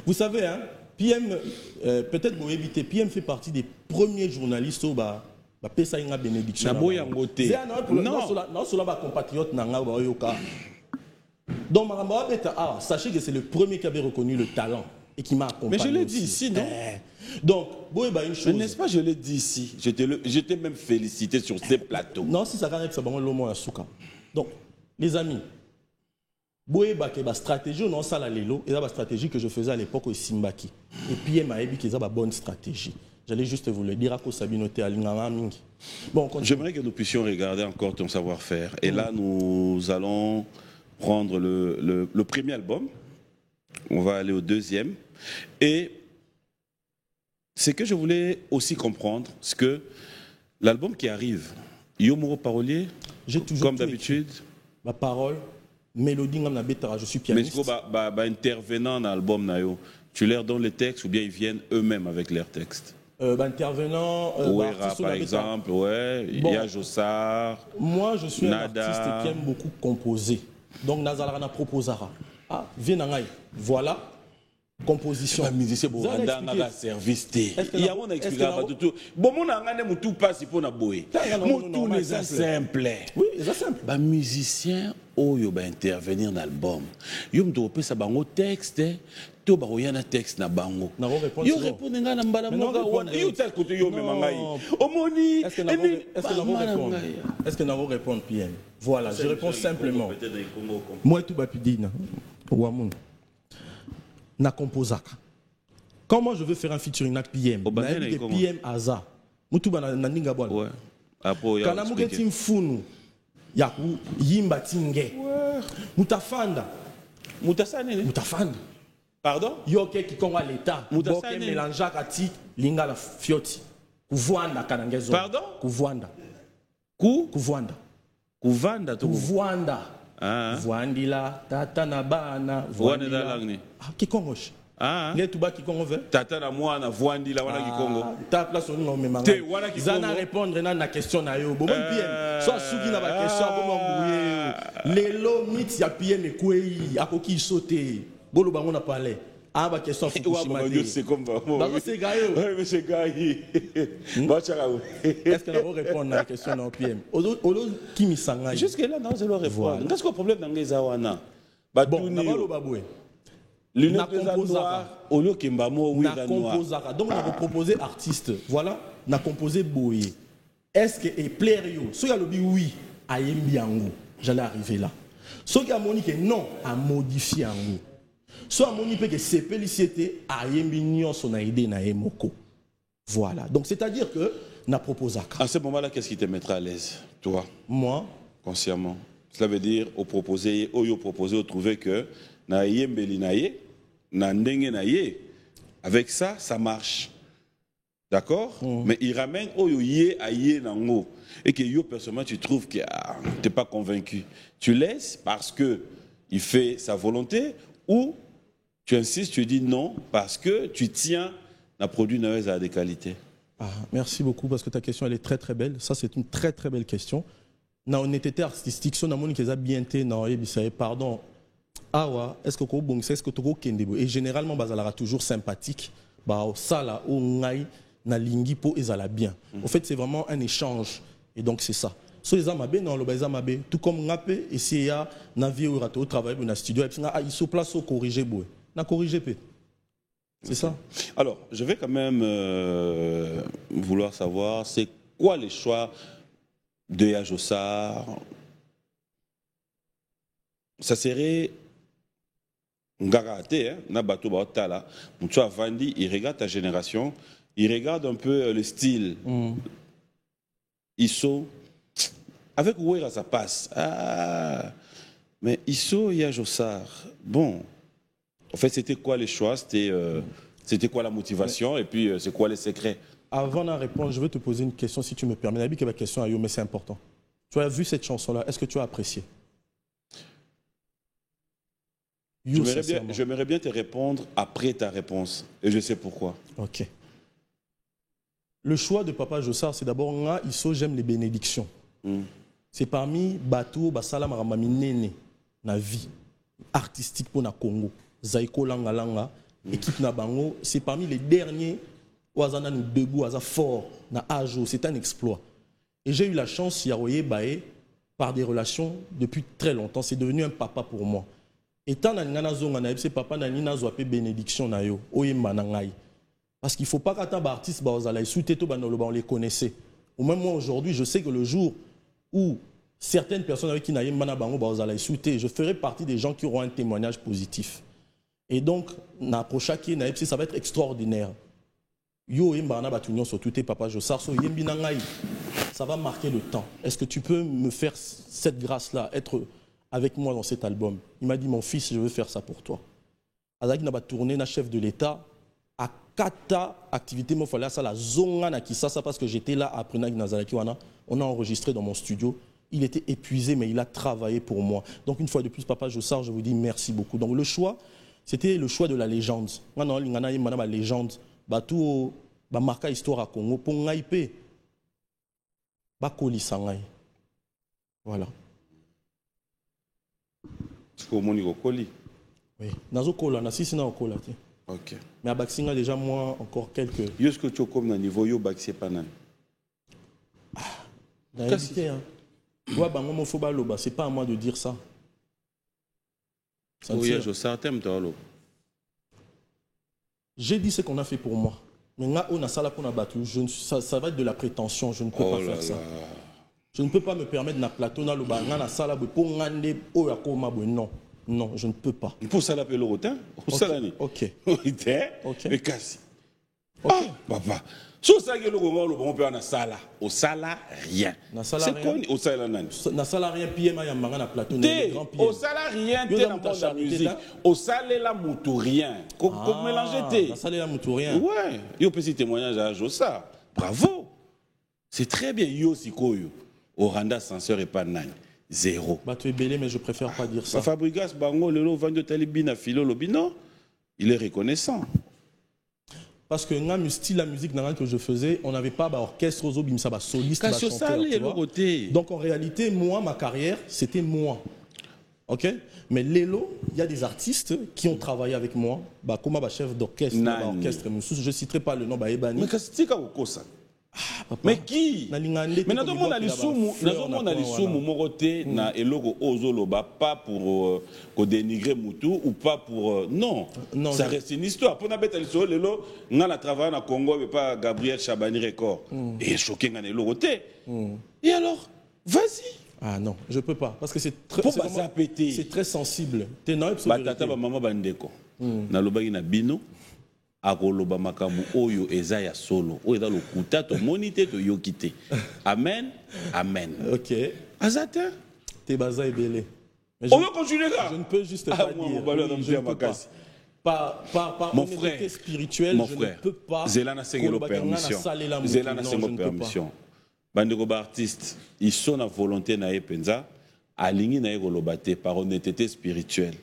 Vous savez, hein, PM, peut-être vous évitez, PM fait partie des premiers journalistes au bas. Bénédiction. Non, cela va compatriote nanga bayoka. Donc sachez que c'est le premier qui avait reconnu le talent et qui m'a accompagné. Mais je l'ai dit ici, non? Donc, une chose. N'est-ce pas, je l'ai dit ici. Je t'ai même félicité sur ces plateaux. Non, si ça gagne ça va l'homme à souka. Donc, les amis, stratégie non ça la lelo et la stratégie que je faisais à l'époque au Simbaki. Et puis il m'a dit que c'est une bonne stratégie. J'allais juste vous le dire à cause Sabinoté à l'Ingaming. Bon, j'aimerais que nous puissions regarder encore ton savoir-faire. Et là, nous allons prendre le premier album. On va aller au deuxième. Et ce que je voulais aussi comprendre, c'est que l'album qui arrive, Yomoro Parolier, comme d'habitude. Ma parole, mélodie, je suis pianiste. Mais si intervenant dans l'album, tu leur donnes les textes ou bien ils viennent eux-mêmes avec leurs textes? Intervenant, Ouera par exemple, ouais, il y a Jossar. Moi, je suis Nada. Un artiste qui aime beaucoup composer. Donc, Nazarana proposera. Ah, Vienangai, voilà. Composition. Musicien, bon, service. Il y a mon explication. Bon, mon angane moutou passe pour na boé. Moutou les simple. Oui, c'est simple. Ba musicien oyo ba intervenir dans l'album. Yo me dope ça bango texte. To ba oyana texte na bango. Yo répondre ngana mbala monga wana. Yo tel côté yo même ngai. Omoni. Est-ce que n'a pas répondre PM? Voilà, je réponds simplement. Moi tout ba pidina. Wamun. Na composaka. Comment je veux faire un featuring avec PM? PM Aza. Mutuba na ninga bwana. Ouais. Après kana muketi mfunu ya yimba tinge. Mutafanda. Mutafanda. Pardon? Yoke kikongo à l'état. Boke mélangeaka kati linga la fioti. Kuvwanda kanangezo. Pardon? Kuvwanda. Kuvwanda to Kuvwanda. Voandila, tata na bana, voandila. Kikongo. Ngetu ba Kikongo ve? Tata na mwana voandila wana Kikongo. Ta place on no memanga. Te wana Kikongo. Zana répondre na question na yo. Bon PM. So suki na ba question ko mbouye. Lelo mit ya PM ekwei akoki sauter. Bolo bango na parler. Ah bah question c'est comme ça. C'est gaillot. Oui, mais c'est gaillot. Est-ce que nous répondre à la question dans PM? Qui me sanga? Jusque là non, je leur réponds. Qu'est-ce que le problème dans les awana? Bon, d'abord baboué. L'une des noirs au lieu kimbamo oui la noir. Donc on a proposé artiste. Voilà, on a composé boye. Est-ce que et plaire yo? Si il a le oui, ayembi yango. J'allais arriver là. Ce qui a monique non, a modifié yango. Soit mon que c'est pélicité à yembi son aidé na emoko. Voilà. Donc c'est-à-dire que n'a proposé. À ce moment-là, qu'est-ce qui te mettra à l'aise, toi? Moi, consciemment. Cela veut dire au proposer, au trouver que na yembeli naye, na ndenge naye. Avec ça, ça marche. D'accord? Mais il ramène oyo yé à yé nango. Et que yo personnellement tu trouves que tu n'es pas convaincu. Tu laisses parce que il fait sa volonté ou tu insistes, tu dis non parce que tu tiens à produit à des qualités. Merci beaucoup parce que ta question elle est très très belle. Ça c'est une très très belle question. Na honnêteté artistique, son amoni qui a bien été na pardon. Awa, est-ce que ko bon, est-ce que to ko kendebo et généralement bazalara toujours sympathique. Ba sala o ngai na lingi po ezala bien. En fait, c'est vraiment un échange et donc c'est ça. So les amabe non le baza mabe tout comme ngapé essayer ya na vie au rato travail na studio et puis il se place au corriger boy. Na corriger pe. C'est ça. Alors, je vais quand même vouloir savoir c'est quoi les choix de Yajossar. Ça serait Ngaraté, Nabato Baotala, Moutou Avandi, il regarde ta génération, il regarde un peu le style. Isso, avec Ouera ça passe. Ah, mais Isso, Yajossar, bon, en fait c'était quoi les choix, c'était quoi la motivation et puis c'est quoi les secrets? Avant de répondre, je veux te poser une question si tu me permets. Nabi, la question à Yo, mais c'est important. Tu as vu cette chanson-là, est-ce que tu as apprécié? J'aimerais bien te répondre après ta réponse. Et je sais pourquoi. Ok. Le choix de Papa Jossar, c'est d'abord, j'aime les bénédictions. C'est parmi Batou, Basala, Maramami, Nene, na vie artistique pour na Congo. Zaiko Langa Langa, équipe na Bango, c'est parmi les derniers Ouazana nous debout, Ouaza fort, na Ajo, c'est un exploit. Et j'ai eu la chance, Yaroye Bae, par des relations depuis très longtemps. C'est devenu un papa pour moi. Étant dans c'est papa nanina zoapé bénédiction na yo oyemba na ngai parce qu'il faut pas qu'attendre artiste ba ozala souté to banoloba on les connaissait ou même moi aujourd'hui je sais que le jour où certaines personnes avec qui na yemba na bango ba ozala souté je ferai partie des gens qui auront un témoignage positif et donc na approche qui na ça va être extraordinaire yo yemba na batunyo so touté papa Jossar so yembi na ngai ça va marquer le temps. Est-ce que tu peux me faire cette grâce là être avec moi dans cet album? Il m'a dit, mon fils, je veux faire ça pour toi. Azaki n'a pas tourné, na chef de l'État, à Kata activité, il fallait ça la zone na qui ça parce que j'étais là après Nazaraki wana, on a enregistré dans mon studio. Il était épuisé, mais il a travaillé pour moi. Donc une fois de plus, Papa Jossar, je vous dis merci beaucoup. Donc le choix, c'était le choix de la légende. Maintenant, il y a une légende, tout marqué histoire à Congo, pour ngaipe, bakoli sangay. Voilà. Oui. Nazo kola, na sisi na kola. Ok. Mais à Baxinga déjà moi encore quelques. Est-ce que tu as comme niveau yo Baxi panan? Dans réalité hein. Toi bango mo foba loba, c'est pas à moi de dire ça. Oui, je sais t'aime toi lo. J'ai dit ce qu'on a fait pour moi. Mais nga on a ça là pour na battu, ça va être de la prétention, je ne peux pas faire ça. Je ne peux pas me permettre na plateau na loba nga na sala pour ngande o ya koma bo non. Non, je ne peux pas. Pour ça l'appeler au temps, au salani. OK. OK. Mais casse. Ah, papa. So ça que le Congo le bon peut na sala, au sala rien. C'est quoi au sala nani? Na sala rien PM ya manga na plateau na grand PM. Au sala rien te dans la musique. Au sala la moutou rien. Comme mélanger té. Na sala la moutou rien. Ouais, yo petit témoignage à Jossa. Bravo. C'est très bien yo sikoyo. Au Randa censeur et pas nani. Zéro. Bah tu es belé mais je préfère pas dire ça. Fabrigas Bango le vend talibina filo lobino, il est reconnaissant. Parce que dans le style la musique que je faisais, on n'avait pas d'orchestre aux obim ça va soliste va chanteur. Donc en réalité moi ma carrière c'était moi. OK? Mais Lelo, il y a des artistes qui ont travaillé avec moi, bah comme chef d'orchestre, je citerai pas le nom bah Ebani. Mais qu'est-ce que ça? Mais qui? Mais nous avons les soumous morotés na elogo ozoloba pas pour dénigrer Moutou ou pas pour non ça reste une histoire pour na beta liso lelo nga la travail na Congo mais pas Gabriel Chabani record et choqué nga elogo té et alors vas-y Ah non, je peux pas. Parce que c'est très, très sensible. Tata ba maman bandeko. Na lobaki na bino. Akoloba makamu oyo eza ya solo. Oyo eza lokuta to monite to yokite. Amen. Amen. Ok. Azata. Te baza ebele. On va continuer là. Je ne peux juste pas dire. Oui, je ne peux pas. Par mon frère spirituel, je ne peux pas. Zelana Sengelo permission. Zelana Sengelo permission. Bandeko ba artiste, ils sont na volonté na epenza, alingi na ekolobate par honnêteté spirituelle.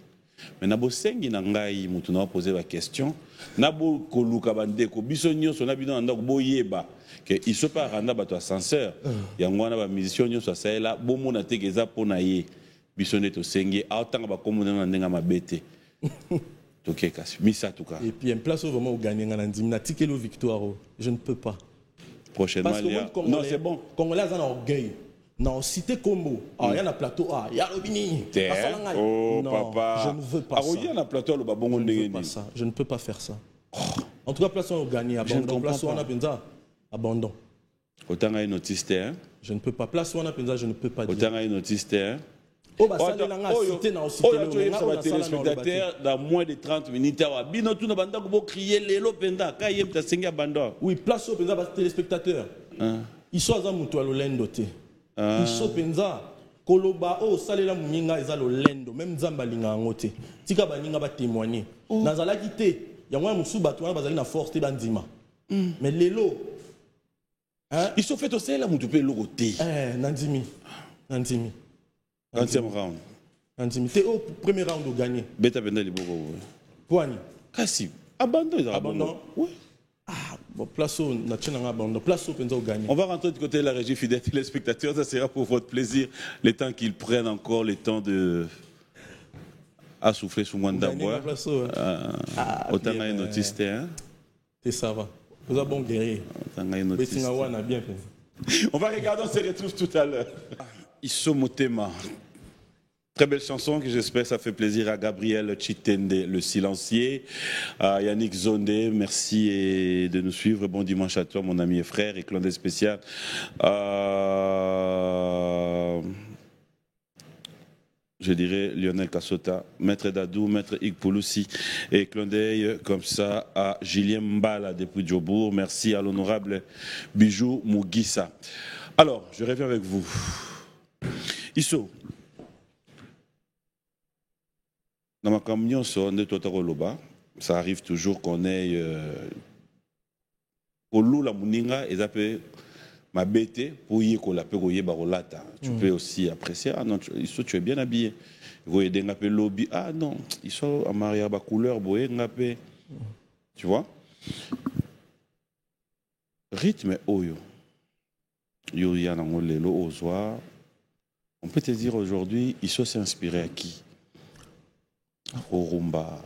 Mais nabo sengi na ngai mutu na poser la question, nabo koluka bandeko biso nyonso na bino ndako boyeba que ils sont pas randa bato ascenseur. Yango na ba musicien nyonso saela bomona tegeza pona ye. Biso neto sengi autanga ba komuna na ndenga mabete. OK kasi misa tuka. Et puis en place vraiment au gagner na ndimi na tikelo victoire, je ne peux pas. Prochainement, non, c'est bon. Congolais ont un orgueil. Non, cité Combo. Il y a un plateau. Il y a le bini. Oh, non, papa. Je ne veux pas ça. Il y a un plateau. Je ne peux pas faire ça. En tout cas, place où on gagne. Abandon. Place où on a penza. Abandon. Autant à une autiste. Je ne peux pas. Place où on a penza, je ne peux pas dire. Autant à une autiste. Oh, bah, ça, cité dans le téléspectateurs dans moins de 30 minutes. Bino, tout le monde crier les lopenda. Kayem, ta senga bando. Oui, place au penza, téléspectateurs. Ils sont à Moutou à l'Olendote. Ils sont penza. Koloba, oh, salela muninga, ils ont l'Olendo. Même Zamba linga ngote. Tika baninga ba témoigner. Nazala quitté. Yamwa Moussou Batouana, bazali na force, te bandima. Mais les lots. Ils sont fait au sel à Moutou pe l'oroté. Nandimi. 20e round. T'es au premier round au gagné. Beta Benda Liboko. Poani. Kassim. Abandon. Abandon. Oui. Bon, place au abandon. Place au Penza au gagné. On va rentrer du côté de la régie fidèle téléspectateurs. Ça sera pour votre plaisir. Le temps qu'ils prennent encore le temps de. À souffler sous moi d'abord. Autant à une autiste. C'est ça va. Vous avez bon guerrier. Autant à une autiste. Bien. On va regarder, on se retrouve tout à l'heure. Isomotema. Très belle chanson que j'espère ça fait plaisir à Gabriel Chitende, le silencier. Yannick Zondé, merci de nous suivre. Bon dimanche à toi, mon ami et frère. Et Clondé spécial. Je dirais Lionel Kassota, Maître Dadou, Maître Ig Pouloussi et Clondé comme ça à Julien Mbala depuis Djobourg. Merci à l'honorable Bijou Mugissa. Alors, je reviens avec vous. Iso, dans ma camion, ça arrive toujours qu'on ait Olu la muninga et ça peut m'abêter pour y barolata. Tu peux aussi apprécier. Ah non, Iso, tu es bien habillé. Vous aider un peu lobby. Ah non, Iso à marier ba couleur boé ngapé. Tu vois? Rythme oyo. Yo yana ngolelo ozwa. On peut te dire aujourd'hui, Iso s'est inspiré à qui? Au rumba.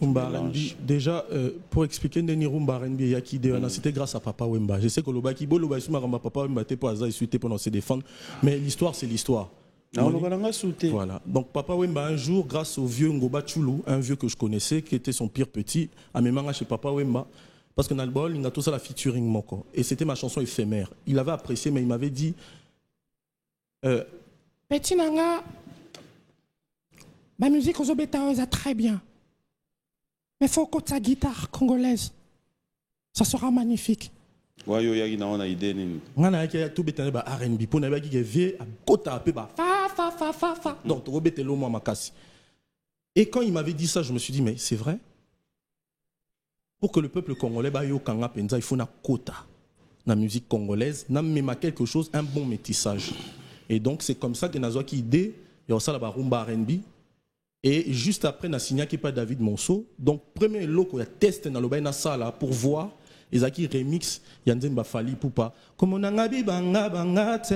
Rumba R&B. Déjà, pour expliquer Ndeni Rumba R&B, c'était grâce à Papa Wemba. Je sais que Lobaki Boloba Papa Wemba t'es pas suité pendant se défendre, mais l'histoire c'est l'histoire. Voilà. Donc Papa Wemba un jour, grâce au vieux Ngoba Chulu, un vieux que je connaissais, qui était son pire petit, à mes mangas chez Papa Wemba, parce que dans le bol, il a tout ça la featuring moko. Et c'était ma chanson éphémère. Il avait apprécié, mais il m'avait dit. Petit Nanga, ma musique aux obétaeuses a très bien. Mais il faut que ta guitare congolaise, ça sera magnifique. Ouais, yo yagi na ona idée ni. Ngana yaki tout bétané ba R&B pour na yaki vie à kota pe ba fa. Donc to betelo moi makasi. Et quand il m'avait dit ça, je me suis dit mais c'est vrai. Pour que le peuple congolais ba yo kanga penza, il faut na kota. La musique congolaise, n'a même quelque chose, un bon métissage. Et donc c'est comme ça que Nazwa qui idée, il y a ça la rumba R&B. Et juste après, na signé qui pas David Monceau. Donc premier loco, il y a test dans le bain sala pour voir. Ezaki remix, Yanzen Bafali Poupa. Comme on a ngabi banga bangate.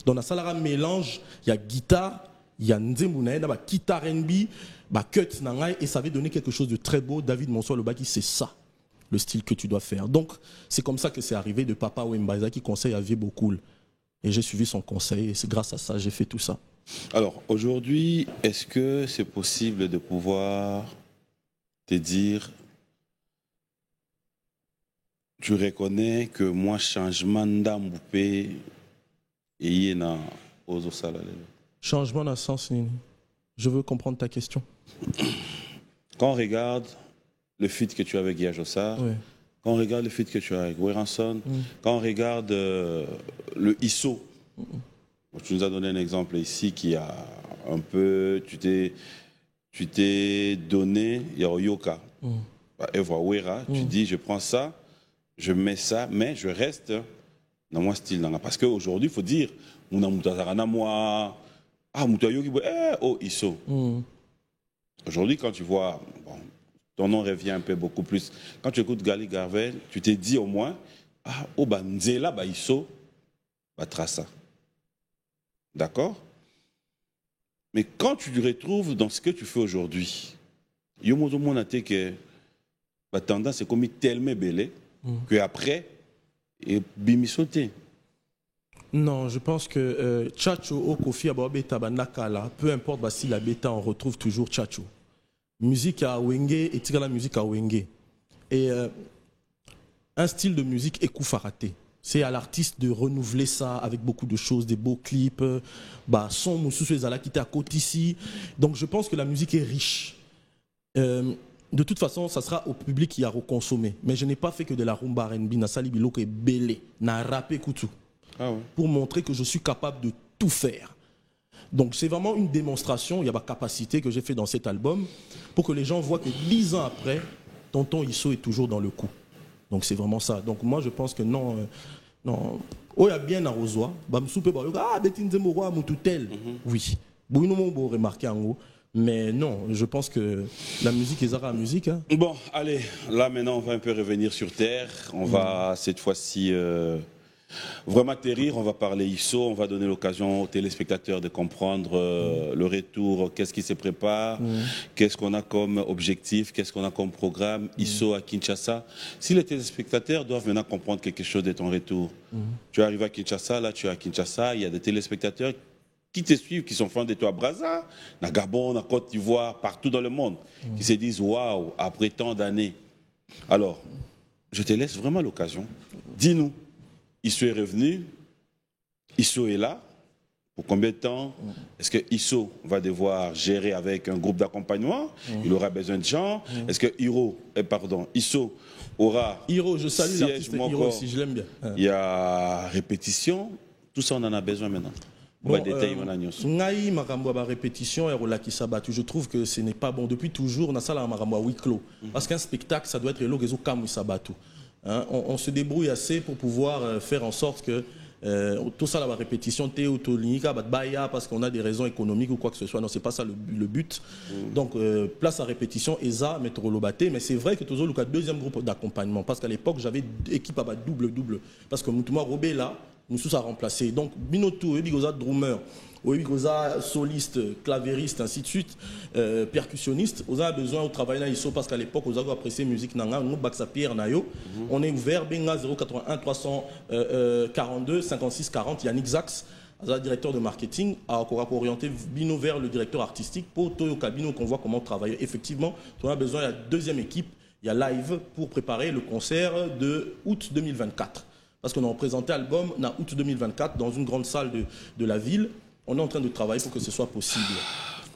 Dans la salle mélange, il y a guitare, il y a Nzembouna, il y a guitare R&B, cut nangai, et ça avait donné quelque chose de très beau. David Monceau le baki, c'est ça le style que tu dois faire. Donc c'est comme ça que c'est arrivé de Papa Wemba qui conseille à Vieux Beaucoup. Et j'ai suivi son conseil et c'est grâce à ça que j'ai fait tout ça. Alors aujourd'hui, est-ce que c'est possible de pouvoir te dire, tu reconnais que moi changement d'amboupé et yéna aux Osala. Changement dans le sens, je veux comprendre ta question. Quand on regarde le feat que tu as avec Yajosa, oui. Quand on regarde le feat que tu as avec Weranson, quand on regarde le ISO, tu nous as donné un exemple ici qui a un peu, tu t'es donné, il y a Yoka, Eva Wera, tu dis je prends ça, je mets ça, mais je reste dans mon style. Parce qu'aujourd'hui, il faut dire, on a Moutazarana moi, ISO. Aujourd'hui, quand tu vois, bon, ton nom revient un peu beaucoup plus. Quand tu écoutes Gali Garvel, tu t'es dit au moins, Nzela, ISO, Trassa. D'accord? Mais quand tu te retrouves dans ce que tu fais aujourd'hui, Yomozo Monate que la tendance est comme tellement belle que après, et bimisoté. Non, je pense que Tchatcho au Kofi Ababeta Banakala, peu importe si la bêta, on retrouve toujours Tchatcho. Musique à Wenge et tire la musique à Wenge. Et un style de musique est Koufaraté. C'est à l'artiste de renouveler ça avec beaucoup de choses, des beaux clips, son Moussou Ezala qui était à côté ici. Donc je pense que la musique est riche. De toute façon, ça sera au public qui a reconsommé. Mais je n'ai pas fait que de la rumba R&B, na salibilo que belé, na rappé koutou. Ah ouais. Pour montrer que je suis capable de tout faire. Donc c'est vraiment une démonstration, il y a ma capacité que j'ai fait dans cet album, pour que les gens voient que 10 ans après, Tonton Isso est toujours dans le coup. Donc c'est vraiment ça. Donc moi je pense que non, non. Oh il y a bien à Rosoa, oui. Mais non, je pense que la musique est la musique. Hein. Bon, allez, là maintenant on va un peu revenir sur terre. On va cette fois-ci vraiment atterrir, on va parler ISO, on va donner l'occasion aux téléspectateurs de comprendre le retour, qu'est-ce qui se prépare, qu'est-ce qu'on a comme objectif, qu'est-ce qu'on a comme programme, ISO à Kinshasa. Si les téléspectateurs doivent maintenant comprendre quelque chose de ton retour, tu arrives à Kinshasa, là tu es à Kinshasa, il y a des téléspectateurs qui te suivent, qui sont fans de toi à Brazza, à Gabon, à Côte d'Ivoire, partout dans le monde, qui se disent waouh, après tant d'années. Alors, je te laisse vraiment l'occasion. Dis-nous. Isso est revenu, Isso est là. Pour combien de temps est-ce que Isso va devoir gérer avec un groupe d'accompagnement? Il aura besoin de gens. Est-ce que Isso aura... Hiro, je salue l'artiste Hiro aussi, je l'aime bien. Il y a répétition. Tout ça, on en a besoin maintenant. Bon, Ngaï, Marambo, répétition, je trouve que ce n'est pas bon. Depuis toujours, on a ça là, Marambo à huis clos. Parce qu'un spectacle, ça doit être le réseau Kamu Sabatu. Hein, on se débrouille assez pour pouvoir faire en sorte que tout ça, la répétition, parce qu'on a des raisons économiques ou quoi que ce soit. Non, c'est pas ça le but. Donc, place à répétition, ESA, Métrolobaté. Mais c'est vrai que toujours le deuxième groupe d'accompagnement. Parce qu'à l'époque, j'avais équipe à double. Parce que Moutouma Robé, là, nous tous a remplacé. Donc, Binotou, Ebigoza, drummer, Ebigoza, soliste, clavériste, ainsi de suite, percussionniste. On a besoin de travailler dans ISO parce qu'à l'époque, on a apprécié la musique nanga, nous, Baxa Pierre, Nayo. On est ouvert, Benga 081 342 56 40, Yannick Zax, directeur de marketing, a orienté Bino vers le directeur artistique pour Toyo Cabino qu'on voit comment travailler. Effectivement, on a besoin de la deuxième équipe, il y a Live pour préparer le concert de août 2024. Parce qu'on a présenté l'album en août 2024 dans une grande salle de la ville. On est en train de travailler pour que ce soit possible.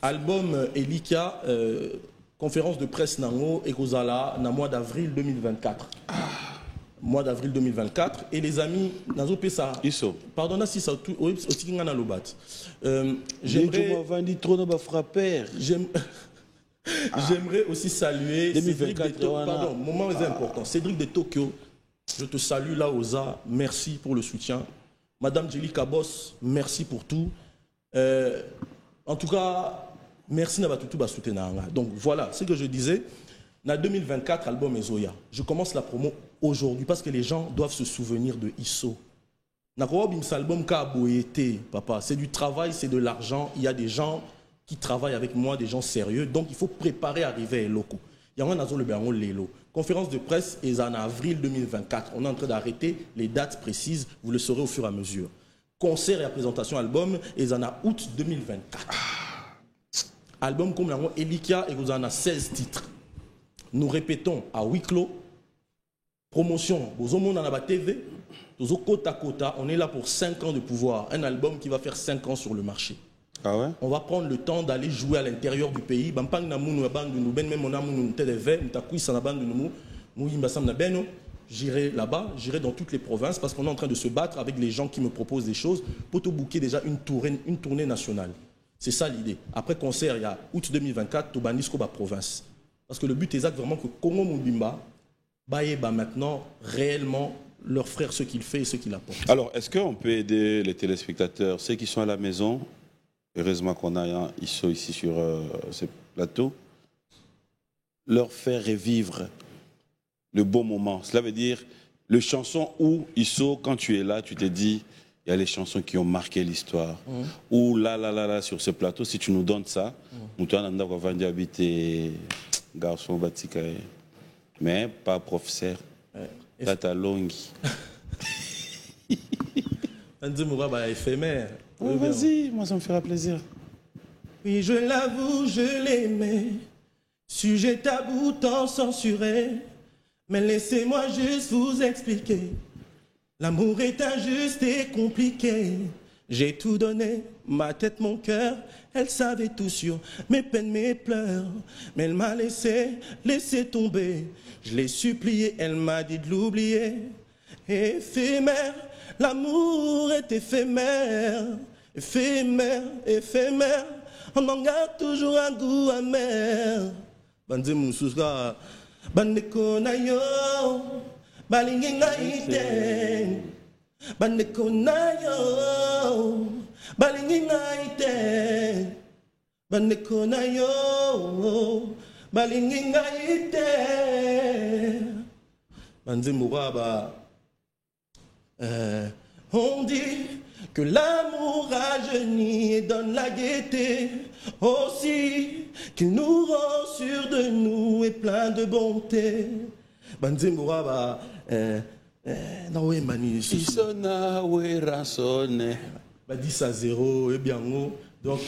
Album Elika, conférence de presse Nango et Kozala, dans le mois d'avril 2024. Mois d'avril 2024. Et les amis, Nazo Pessa. Pardonnez si ça aussi qui a lobat. J'aimerais aussi saluer Cédric de Tokyo. Pardon, moment important. Cédric de Tokyo. Je te salue là, Oza. Merci pour le soutien. Madame Jelly Kabos, merci pour tout. En tout cas, merci d'avoir tout soutenu. Donc voilà, ce que je disais. En 2024, album Ezoya. Je commence la promo aujourd'hui parce que les gens doivent se souvenir de Isso. Album papa, c'est du travail, c'est de l'argent. Il y a des gens qui travaillent avec moi, des gens sérieux. Donc il faut préparer à arriver à Eloko. Il y a un le Béango Lélo. Conférence de presse est en avril 2024. On est en train d'arrêter les dates précises. Vous le saurez au fur et à mesure. Concert et présentation album est en août 2024. Album comme Elika et vous en a 16 titres. Nous répétons à huis clos promotion, on a la TV, on est là pour 5 ans de pouvoir. Un album qui va faire 5 ans sur le marché. Ah ouais? On va prendre le temps d'aller jouer à l'intérieur du pays. J'irai là-bas, j'irai dans toutes les provinces parce qu'on est en train de se battre avec les gens qui me proposent des choses pour te booker déjà une tournée nationale. C'est ça l'idée. Après concert, il y a août 2024, Tobanisco ba province. Parce que le but est vraiment que Congo Mubimba va maintenant réellement leur frère ce qu'il fait et ce qu'il apporte. Alors, est-ce qu'on peut aider les téléspectateurs, ceux qui sont à la maison, heureusement qu'on a ils sont ici sur ce plateau, leur faire revivre le bon moment. Cela veut dire, les chansons où ils sont, quand tu es là, tu te dis, il y a les chansons qui ont marqué l'histoire. Ou là, sur ce plateau, si tu nous donnes ça, nous t'en vendu habiter garçon batikae, mais pas professeur. Tata Longi. Éphémère. Oui, vas-y, moi ça me fera plaisir. Oui, je l'avoue, je l'aimais. Sujet tabou, tant censuré. Mais laissez-moi juste vous expliquer. L'amour est injuste et compliqué. J'ai tout donné, ma tête, mon cœur. Elle savait tout sur mes peines, mes pleurs. Mais elle m'a laissé tomber. Je l'ai supplié, elle m'a dit de l'oublier. Éphémère, l'amour est éphémère. Éphémère, éphémère. On en garde toujours un goût amer. Bandé Moussouska, Bandeko na yo, Balingi na ite. Bandeko na yo, Balingi na ite. Bandeko na yo, Balingi na ite. Bandé Mouraba, on dit que l'amour rajeunit et donne la gaieté, aussi qu'il nous rend sûrs de nous et plein de bonté. Banze Mouraba, nawe mani Isona we rasone. Ba 10-0 et bien haut. Donc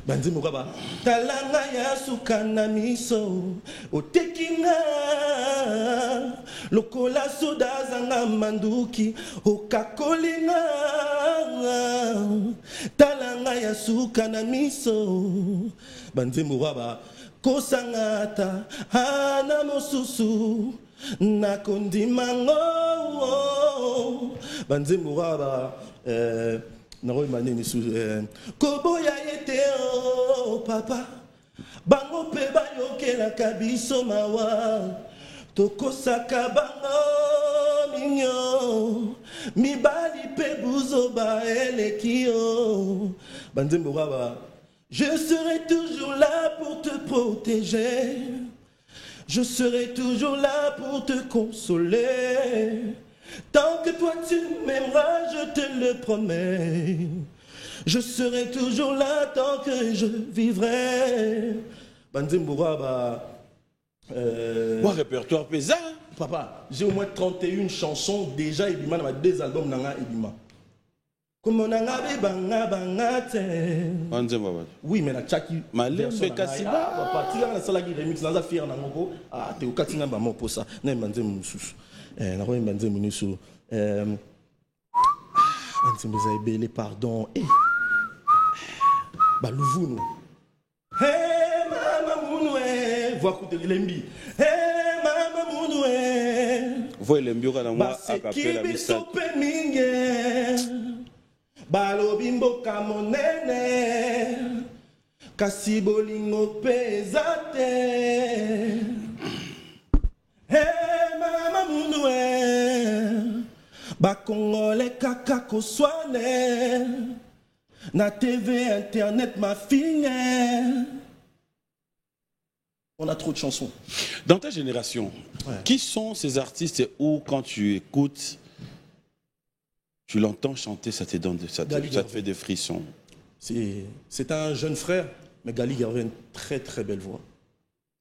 Banze Mouraba, talanga ya sukana miso, otekinga lokola soda zanga manduki, okakolinga talanga ya sukana miso. Banze Mouraba, kosangata ana mosusu nakondimango. Banze Mouraba, koboya yete o papa bango pe bayokela kabiso mawa tokosaka bango minyo mibali pe buzoba elekio. Banze Mouraba, je serai toujours là pour te protéger, je serai toujours là pour te consoler. Tant que toi tu m'aimeras, je te le promets. Je serai toujours là tant que je vivrai. Banze Mouraba. Mon répertoire pesant. Papa, j'ai au moins 31 chansons déjà. Ebima dans 2 albums nanga Ebima. Comme nanga banga banga te. Banze Mouraba. Oui, mais na chaki. Malembe Kasiba. Papa, tu as la salle qui remix naza fier na ngoko. Ah, te okatinga ba mo posa. Na Banze Moussus. Na ko Banze Moussus. Banze Moussaïbele, pardon. Balouvoun. Hey mama mounoué, voix coûte de lembi. Hey mama mounoué. Voix lembi au moi à capter la missa. Balo bimbo kamonene. Kasi bolingo pesate. Hey mama mounoué. Bakongole kaka koswane. Na TV, Internet, ma fille. On a trop de chansons. Dans ta génération, qui sont ces artistes où quand tu écoutes, tu l'entends chanter, ça te donne, ça te fait des frissons? C'est un jeune frère, mais Gali Garvey a une très très belle voix.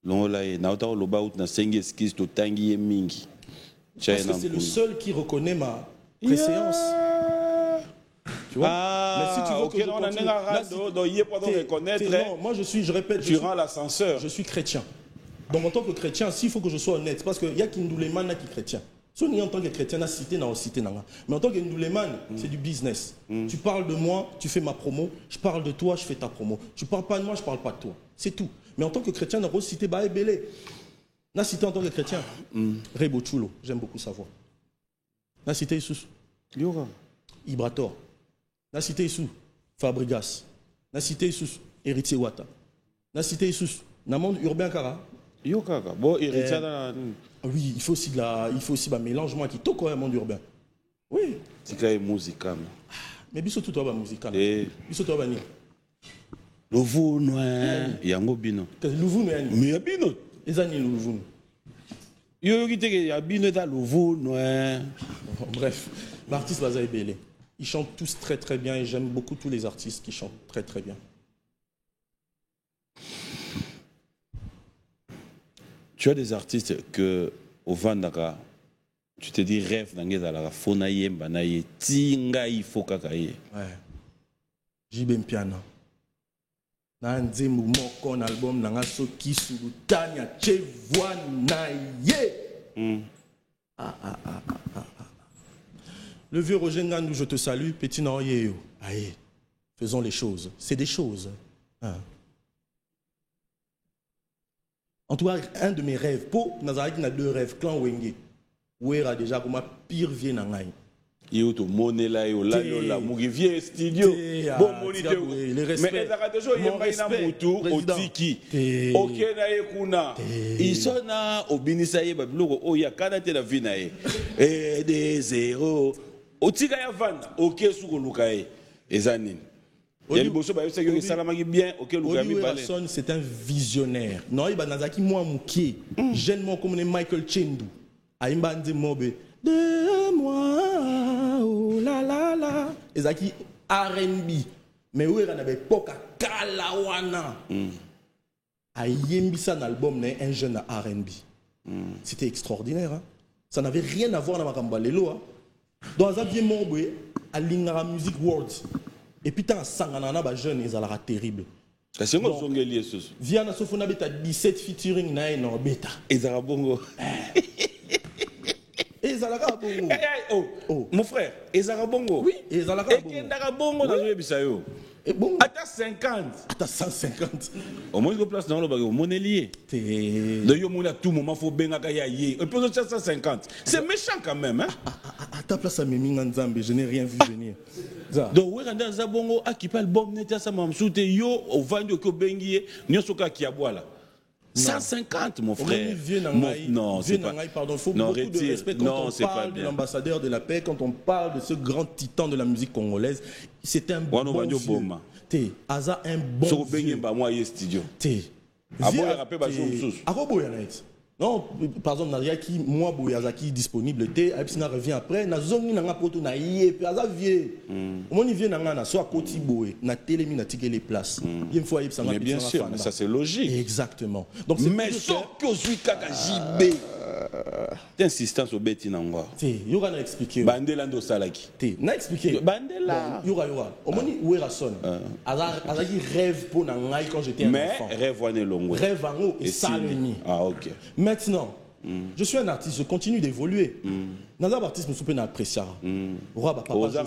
Parce que c'est le seul qui reconnaît ma préséance. Tu vois? Mais si tu veux que je continue, non, moi je répète, durant l'ascenseur. Je suis chrétien. Donc en tant que chrétien, s'il faut que je sois honnête, parce qu'il y a Kindoulemana qui est chrétien. En tant que chrétien, on a cité dans cité. Mais en tant que Ndouleman, c'est du business. Tu parles de moi, tu fais ma promo. Je parle de toi, je fais ta promo. Tu parles pas de moi, je parle pas de toi. C'est tout. Mais en tant que chrétien, on a cité Baé Belé. On a cité en tant que chrétien. Rebo Chulo, j'aime beaucoup sa voix. On a cité Issous. Ibrator. On a cité Issous. Fabregas. On a cité Issous. Héritier Wata. On a cité Issous. Dans le monde urbain, Kara. Bon, héritier oui, il faut aussi un mélangement qui toque le monde urbain. Oui. C'est musical. Mais biso tout va musical. Biso tout va ni. Louvou noir, yango bino. Louvou noir. Mais yabino. Ezani louvou. Yo qui te yabino da louvou noir. Bref, l'artiste Bazaï Belé. Ils chantent tous très très bien et j'aime beaucoup tous les artistes qui chantent très très bien. Tu as des artistes que au Vandaka, tu te dis rêve dans la Fonaye Mbanaye, Tinga ifo kakaye. Ouais. Jibem piano. Nanze moko un album nanga soki sulutanya chevoa na ye. Le vieux Roger Ngandou, je te salue, petit Noriyo. Aïe, faisons les choses. C'est des choses. Hein. En tout cas, un de mes rêves, pour Nazareth, il y a deux rêves, clan Wenge. Où est déjà comme pire vieux Nangaï. Yo to monela yo la yo la mugi vieux studio bon monité mais ezaka toujours yemba ina mutu otiki OK na ekuna isona obinisa ye babiloko oya kana te la vie na ye des zéro otika ya vanda OK suko luka ye ezanini c'est un visionnaire. Non, il y a moi mouké. Jeune comme Michael Chendou. Aïmba ndi mobe. De moi, oh la la la. Ezaki R&B. Mais où est-ce qu'il y a poka kalawana? Aïembi ça un album un jeune R&B. C'était extraordinaire. Hein? Ça n'avait rien à voir avec Makamba Lelo. Dans un vieux mobe, à l'ingara Music World. Et puis, tant que les jeunes, ils ont l'air terrible. C'est quoi son gueule? Viana Sofona Beta 17 featuring na no beta. Ezara bongo. Ezara bongo. Oh, mon frère, Ezara bongo. Oui, Ezara bongo. Et Ezara bongo dans le bisayo. Et bon. Ata 50. Ata 150. Au moins, il y a place dans le bagage. Mon lié. De yo mon à tout moment faut benga kaya yé. Un peu de 150. C'est méchant quand même, hein. À ta place à Mimi Nzambe, je n'ai rien vu venir. Donc oui, quand Zabongo a qui parle bon net ça m'a souté yo au vendu ko bengié nyosoka ki aboala. 150 mon frère. Non, c'est pas. Pardon, faut beaucoup de respect quand on parle de l'ambassadeur de la paix, quand on parle de ce grand titan de la musique congolaise. C'est un bon vieux. T'es Aza un bon vieux. Bengi ba moi studio. T'es. Aboya rappel ba jour. Aroboya net. Non, par exemple, Nariaki, moi, Bouyazaki disponible, Aïpsina revient après, na zone n'a pas na yé, puis Aza vieux. Au moins, il vient na soit côté Boé, na télémi na ticket les places. Il faut mais bien sûr, mais ça c'est logique. Exactement. Donc, mais sauf que je suis Kaka JB. T'insistance au bêtis n'angwa. Yura n'a expliqué. Bandela ndo salaki. N'a expliqué. Bandela. Yura. Au moins, où est la sonne? Azaki rêve pour Nangaï quand j'étais un enfant. Mais rêve wane longo. Rêve en haut et salemi. Ah, ok. Maintenant, je suis un artiste, je continue d'évoluer. Dans un artiste, je suis apprécié. Roi papa déjà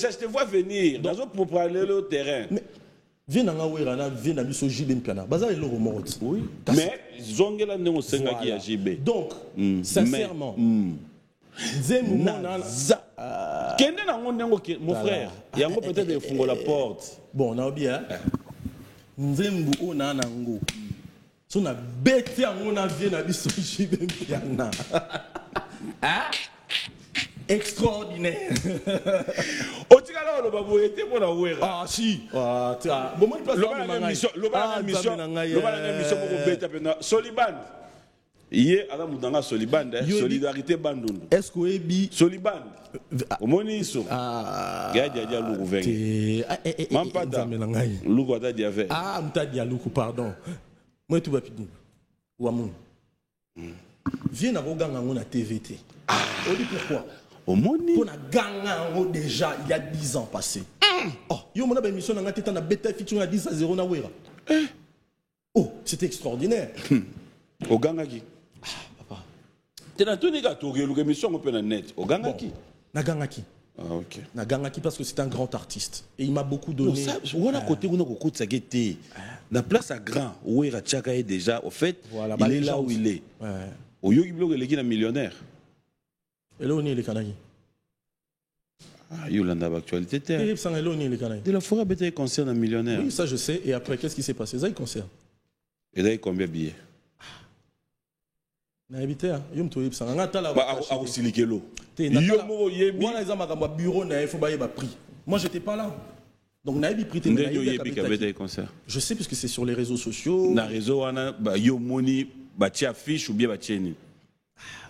je te vois venir. Pour parler au terrain. Viens dans la viens dans le JB piano. Bazar est le remords. Oui. Mais zongela ne senga qui a JB. Donc, sincèrement. Kende na mon frère. Il y a peut-être des fonds la porte. Bon, on a bien. Nzembu ona nango. So na bete yango na vie na biso JB piano. Ah? Extraordinaire. Otikala lo babu ete mona wera. Ah si. Ah tia. Bon moi place le mission mo beta pena Soliban. Yé ala mudanga Soliban solidarité bandundu. Est-ce que ebi Soliban. Omoni so. Ah. Gaja dia luku vengi. Mampada. Luku ata dia ve. Ah mta dia luku pardon. Moi tout va pidi. Wamun. Viens na ganga ngona TVT. Ah. On dit pourquoi? Omoni. Pour na ganga déjà il y a 10 ans passés. Oh, yo mona ba émission na ngati na beta featuring à 10-0 na wera. Oh, c'était extraordinaire. Au Gangaki. Ah, papa. Tu as tout négocié, l'émission on net. Au Gangaki. Na Gangaki. Ah, ok. Na Gangaki parce que c'est un grand artiste. Et il m'a beaucoup donné. On a côté où on a côté ça guetté. La place à grand où il Ratchaka est déjà au fait, voilà, il est là où il est. Ouais. Au Yogi Blog il est un millionnaire. Et là on est les Kanaki. Ah, Yolanda actualité terre. De la forêt bête concerne un millionnaire. Oui, ça je sais. Et après qu'est-ce qui s'est passé? Ça il concerne. Et là il combien de billets? Na habité hein. Yom to yeb sanga tala. Ba a aussi likelo. Yomo yebi. Wana za makamba bureau na faut ba yeba prix. Moi j'étais pas là. Donc na yebi prix je sais puisque c'est sur les réseaux sociaux. Na réseau wana ba yomoni ba ti affiche ou bien ba tieni.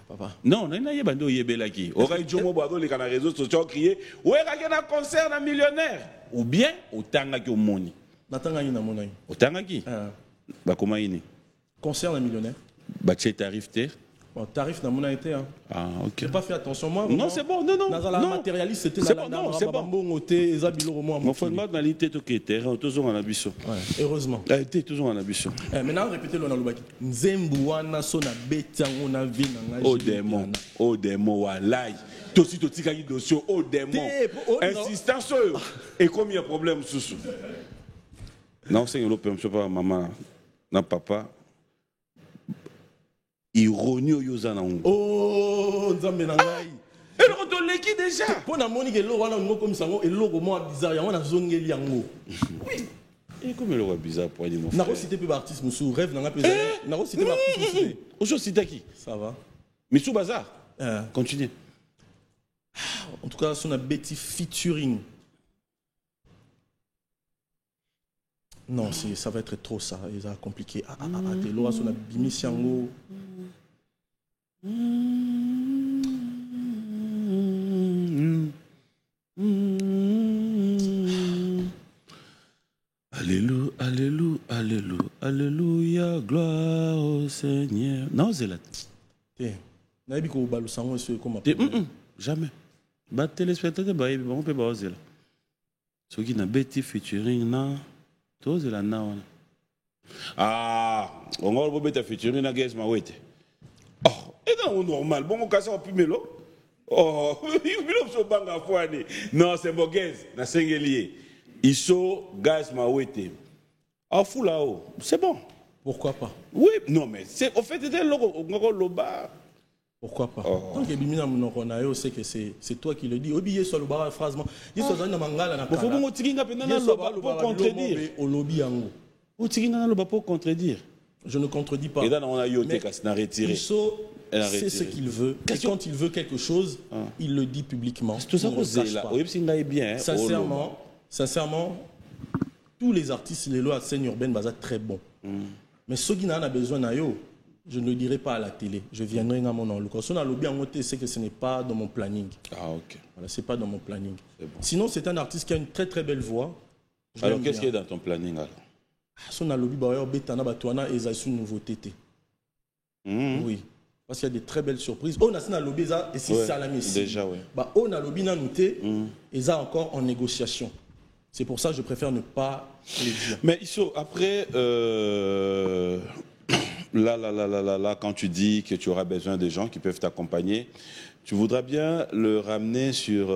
Papa. Non, na yeba ndo yebelaki. Orai jomo ba do les na réseaux sociaux crier, "Ouais, ka na concert na millionnaire." Ou bien otanga ki omoni. Natanga ni na monai. Otanga ki? Ba koma ini. Concert na millionnaire. Bah, tu es tarif T. Bon, tarif n'a mon été. Hein. Ah, ok. J'ai pas fait attention, moi. Non, c'est bon, non, non. Dans la matérialiste, c'était c'est bon, non, c'est bon. Mon frère, moi, dans l'ité, tu es terrain, toujours en abusson. Heureusement. Tu es toujours en abusson. Maintenant, répétez le nom. Nzembouana, sona beta, on a vu. Oh, démon. Oh, démon, walai. Tosi, tosi, kagi, dossier. Oh, démon. Insistance. Et combien de problèmes, sous. Non, c'est une autre, je ne sais pas, maman, non, papa. Ironie au Yozana. Oh, Nzambe nangai. Et le retour l'équipe déjà. Pour la monique et l'eau, on a comme ça, et l'eau, moi, bizarre, on a zongé liango. Oui. Et comme le roi bizarre pour aller mon frère. N'a pas cité peu d'artistes, Moussou, rêve, n'a pas pesé. N'a pas cité d'artistes, Moussou. Aujourd'hui, cité qui? Ça va. Missou Bazar. Continue. En tout cas, on a Betty featuring. Non, ça va être trop ça, ça va compliqué. T'es là, on a Bimi Siango. Alléluia, alléluia, alléluia, alléluia, gloire au Seigneur. Non, c'est là. Naïbi ko balu sango c'est comment? Jamais. Bah téléspectateur bah on peut baser là. Ce qui n'a Betty featuring na tout c'est là na. Ah, on va le Betty featuring na guess ma wait. Oh, et dans normal, bon on casse au pumelo. Oh, il faut banga foani. Non, c'est bon guess na sengelier. Iso guys ma wait. Ah fou là-haut, c'est bon. Pourquoi pas? Oui, non mais c'est au fait c'était le loba. Pourquoi pas? Donc Bimina Mnokonayo sait que c'est toi qui le dis. Obiye soit le bar phrasement. Il soit dans mangala na. Faut vous tikinga pendant le loba pour contredire. Au lobby yango. Ou tikinga na loba pour contredire. Je ne contredis pas. Et là on a yoté qu'à n'a retiré. C'est ce qu'il veut. Et quand il veut quelque chose, il le dit publiquement. C'est tout ça qu'on sait là. Oui, c'est bien. Sincèrement, tous les artistes les lois à scène urbaine basent très bons. Mais ceux qui n'en ont besoin d'ailleurs, je ne le dirai pas à la télé. Je viendrai à mon nom. Le conseil à l'objet en côté, c'est que ce n'est pas dans mon planning. Ah ok. Voilà, c'est pas dans mon planning. Bon. Sinon, c'est un artiste qui a une très très belle voix. Alors qu'est-ce qui est dans ton planning alors? Son alobi bayer betana batwana et une nouveauté. Oui. Parce qu'il y a des très belles surprises. On a un lobby et c'est Salamé. Déjà oui. Bah on a lobby na noté et ça encore en négociation. C'est pour ça que je préfère ne pas les dire. Mais après, là, quand tu dis que tu auras besoin de gens qui peuvent t'accompagner, tu voudras bien le ramener sur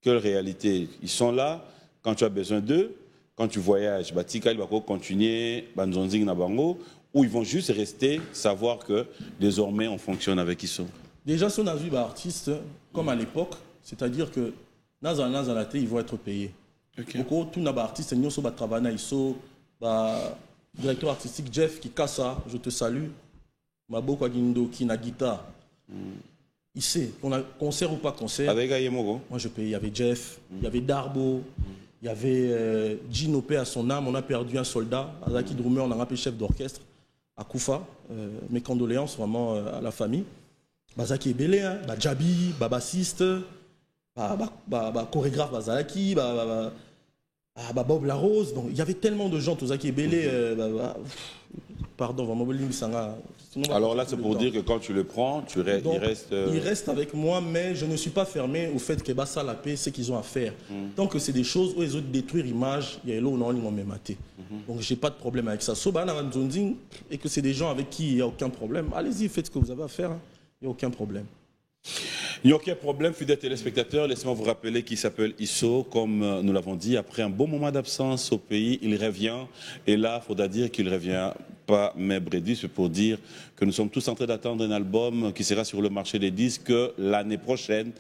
quelle réalité? Ils sont là quand tu as besoin d'eux, quand tu voyages, Batika, il va continuer, Banzonzing Nabango, ou ils vont juste rester, savoir que désormais on fonctionne avec Isso. Déjà, si on a vu artistes comme à l'époque, c'est-à-dire que Nazanate, ils vont être payés. Beaucoup tout n'a pas artiste, nous sommes travailler na Isso, directeur artistique Jeff qui casse je te salue. Maboko Agindo qui na guitare. Il sait qu'on a concert ou pas concert. Avec Ayemogo. Moi je paye. Il y avait Jeff, il y avait Darbo, il y avait Gino P à son âme. On a perdu un soldat. Azaki Drumer, on a rappelé chef d'orchestre à Koufa. Mes condoléances vraiment à la famille. Bazaki Ebele, hein, Djabi, bassiste, chorégraphe Bazaki, Bob Larose. Donc il y avait tellement de gens, Tozaki Ebele. Pardon, alors là, c'est pour dire que quand tu le prends, Donc, il reste... Il reste avec moi, mais je ne suis pas fermé au fait que ça la paix, c'est qu'ils ont à faire. Tant que c'est des choses où ils ont détruire l'image, il y a l'eau, non, ils m'ont même maté. Donc, j'ai pas de problème avec ça. Sauf et que c'est des gens avec qui il n'y a aucun problème. Allez-y, faites ce que vous avez à faire. Hein. Il n'y a aucun problème. Il n'y a aucun problème, fidèles téléspectateurs. Laissez-moi vous rappeler qu'il s'appelle Isso, comme nous l'avons dit. Après un bon moment d'absence au pays, il revient. Et là, il faudra dire qu'il ne revient pas Mebredis, c'est pour dire que nous sommes tous en train d'attendre un album qui sera sur le marché des disques l'année prochaine,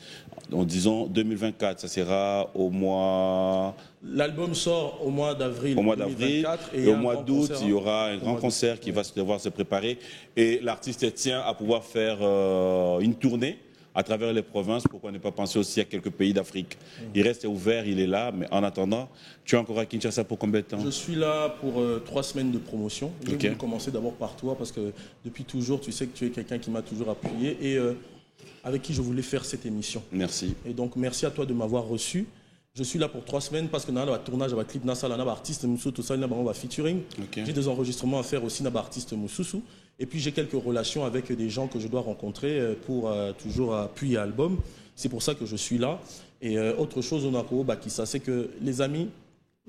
en disons 2024. Ça sera au mois... L'album sort au mois d'avril. Au mois d'avril. Et au mois d'août, il y aura un grand concert qui va devoir se préparer. Et l'artiste tient à pouvoir faire une tournée à travers les provinces, pourquoi ne pas penser aussi à quelques pays d'Afrique. Il reste ouvert, il est là, mais en attendant, tu es encore à Kinshasa pour combien de temps? Je suis là pour 3 semaines de promotion. Je vais commencer d'abord par toi, parce que depuis toujours, tu sais que tu es quelqu'un qui m'a toujours appuyé et avec qui je voulais faire cette émission. Merci. Et donc, merci à toi de m'avoir reçu. Je suis là pour 3 semaines parce que dans le tournage, avec clip, dans artiste, tout ça, on va featuring. J'ai des enregistrements à faire aussi dans l'artiste Moussousou. Et puis j'ai quelques relations avec des gens que je dois rencontrer pour toujours appuyer l'album. C'est pour ça que je suis là. Et autre chose, on a ça, c'est que les amis,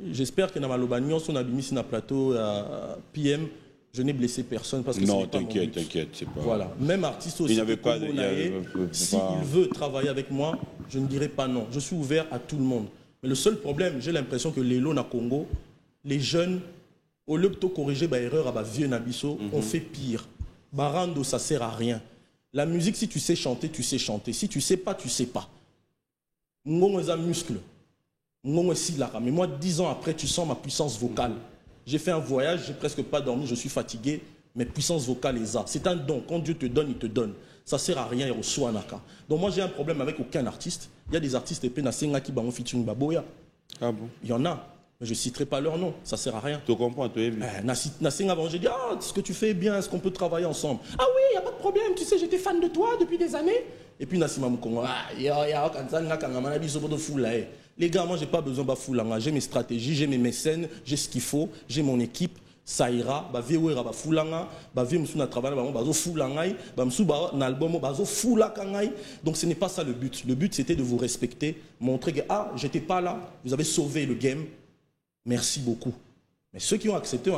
j'espère que dans ma lobagnon, on a mis sur un plateau PM, je n'ai blessé personne parce que non, t'inquiète, c'est pas. Voilà, même artiste aussi. Il n'y avait pas. S'il veut travailler avec moi, je ne dirai pas non. Je suis ouvert à tout le monde. Mais le seul problème, j'ai l'impression que les lots na Congo, les jeunes, au lieu de corriger l'erreur à vieux Nabiso, on fait pire. Barando, ça sert à rien. La musique, si tu sais chanter, tu sais chanter. Si tu sais pas, tu sais pas. Ngongo est un muscle. Ngongo est silaka. Mais moi, 10 ans après, tu sens ma puissance vocale. J'ai fait un voyage, j'ai presque pas dormi, je suis fatigué. Mais puissance vocale est ça. C'est un don. Quand Dieu te donne, il te donne. Ça sert à rien, il reçoit naka. Donc moi, j'ai un problème avec aucun artiste. Il y a des artistes épais na senga qui ont featuring baboya. Ah bon? Il y en a. Mais je ne citerai pas leur nom, ça ne sert à rien. Tu comprends, tu es bien. J'ai dit, ce que tu fais est bien, est-ce qu'on peut travailler ensemble? Ah oui, il n'y a pas de problème, tu sais, j'étais fan de toi depuis des années. Et puis Nassima Moukongo, les gars, moi, je n'ai pas besoin de foulanga. J'ai mes stratégies, j'ai mes mécènes, j'ai ce qu'il faut, j'ai mon équipe. Ça ira, donc ce n'est pas ça le but. Le but, c'était de vous respecter, montrer que j'étais pas là, vous avez sauvé le game. Merci beaucoup. Mais ceux qui ont accepté,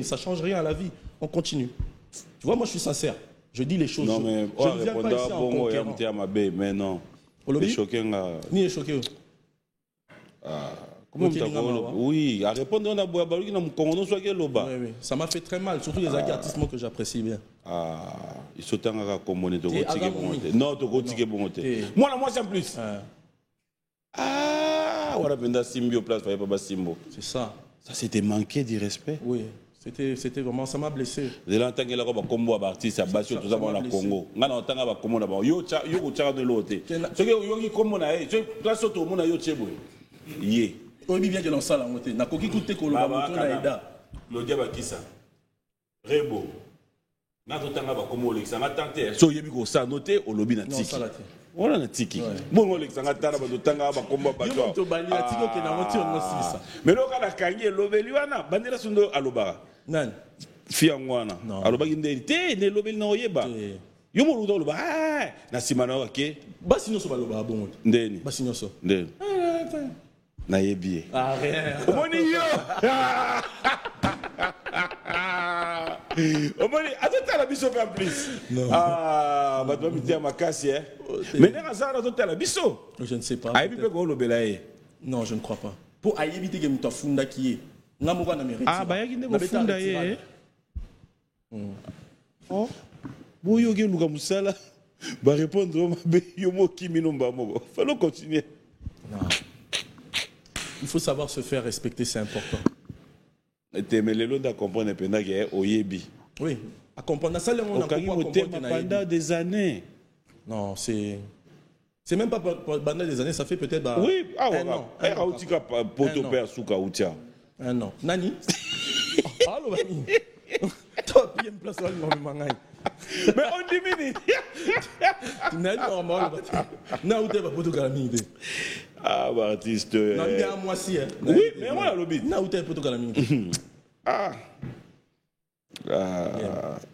ça ne change rien à la vie. On continue. Tu vois, moi je suis sincère. Je dis les choses. Non, mais je ne viens pas ici en conquérant. Mais non. Ni choqué. Oui, à répondre on a oui, ça m'a fait très mal, surtout les artistes que j'apprécie bien. Ils sont en communauté. Non, moi c'est en plus. C'est ça. Ça c'était manquer du respect. Oui, c'était vraiment, ça m'a blessé. De l'entendre là comme combo artiste à Basio tout ça dans la Congo. Ngana otanga ba combo là-bas. Yo tchara de l'autre. Ce que yo combo na e, place auto mona yo tchebo. Yé. Oui, bien que l'on s'en moté. Na koki tout est colo ba na eda. Le diable qui ça. Rebo. Na totanga ba combo Alexa na tante. So yebi ko ça noté au lobby na tiki. On a tiki. Bon Alexa na tana ba totanga ba combo ba toi. To bali na tiki ke na moté on ça. Mais lo kana kangi lobeli wana bandela sundo alobara. Nan. Fia ngwana. Alobaki ndete ne lobeli na oyeba. Yo mo ludo loba na simana wake. Basi no so baloba bon. Ndeni. Basi no so. Ndeni. Na yebi. Rien. Omoni yo. Omoni azota la biso en plus. Ba do mi dia makasi Mais na za azota la biso. Je ne sais pas. Ayebi pe ko lobela ye. Non, je ne crois pas. Pour ayebi te ke mto funda ki ye. Ngamuka na mérite. Ba yaki ndeko funda ye. Oh. Boyo ke luka musala. Ba répondre mabe yo mo kimi no mbamo. Fallait continuer. Non. Il faut savoir se faire respecter, c'est important. Mais les gens comprennent pendant qu'il y a Oyebi. Oui, à comprendre ça, on a pendant des années. Non, c'est même pas pendant des années, ça fait peut-être oui, un an. Un an. Nani? Allô, Nani? Toi, il y a une place où on mangaille. Mais on diminue. Tu n'as pas normal. Non, où tu vas pour te ah, bah, artiste. Non, il y a un mois si. Oui, mais moi, le bit. Non, où tu vas pour te Ah.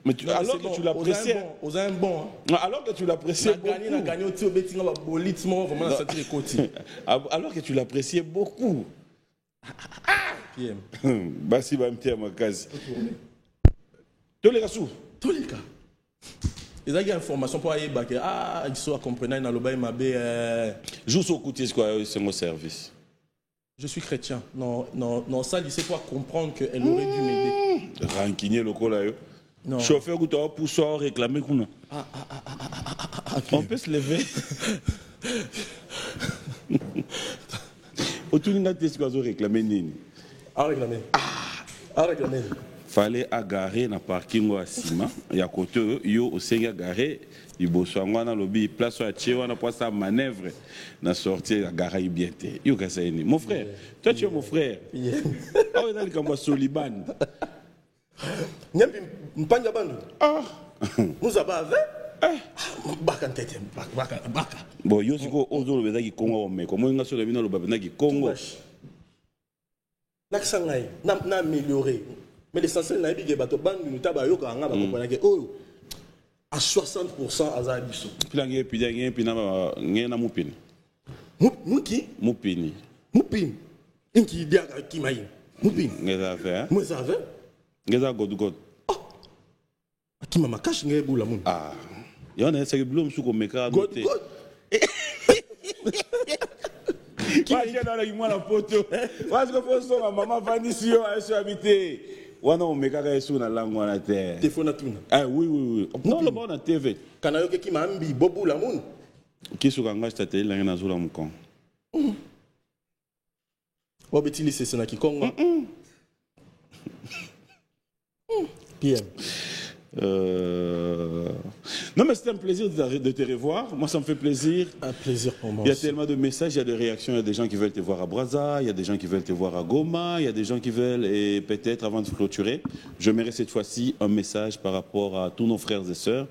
Mais alors que tu l'appréciais. Alors que tu l'appréciais beaucoup. Alors que tu l'appréciais beaucoup. Basi va me dire ma case. Tous les cas. Tous les cas. Ils ont des informations pour aller baquer. Ah, ils sont comprenant dans le bail ma bé. Juste au côté c'est mon service. Je suis chrétien. Non, ça, il sait pas comprendre qu'elle aurait dû m'aider. Rancunier le col là. Non. Chauffeur ou toi pour ça réclamer qu'on a. On peut se lever. Autour de tes quoi réclamer nini. Réclamer. Réclamer. Fallait agarrer na parking à Sima. Il y a côté yo au Seigneur garé. Il bosse en dans lobby place à Tché on a pas sa manœuvre na sortir agarrer bien té. Yo ka ça mon frère. Toi tu es mon frère. Ah on a le camp Soliban. Nyambi mpanja bandu. Muzaba ave? Baka ntete baka. Bon yo siko ozo le bezaki Congo mais comment nga so le bino le babaki Congo. Naksangai na améliorer. Mais l'essentiel na bige bato bandu mutaba yo ka nga ba comprendre que à 60% à Zabiso. Puis na mupini. Muki? Mupini. Mupini. Inki dia ki mai. Mupini. Ngeza fait. Ngeza fait. Ngeza god. Aki mama cash nge bula mun. Yona c'est que blum suko meka noté. God. Qui est dans la photo? Parce que faut son maman Vanisio a habité. Wana omeka yesu na langue wana te. Téléphone na tuna. Oui. Non le bon na TV. Kana yo ki mambi bobula mun. Qui suka nga stateli la na zula mukon. Wabetili c'est na Kikongo. PM. Non mais c'est un plaisir de te revoir. Moi ça me fait plaisir. Un plaisir pour moi. Il y a tellement de messages, il y a des réactions, il y a des gens qui veulent te voir à Brazza, il y a des gens qui veulent te voir à Goma, il y a des gens qui veulent, et peut-être avant de clôturer, je mets cette fois-ci un message par rapport à tous nos frères et sœurs.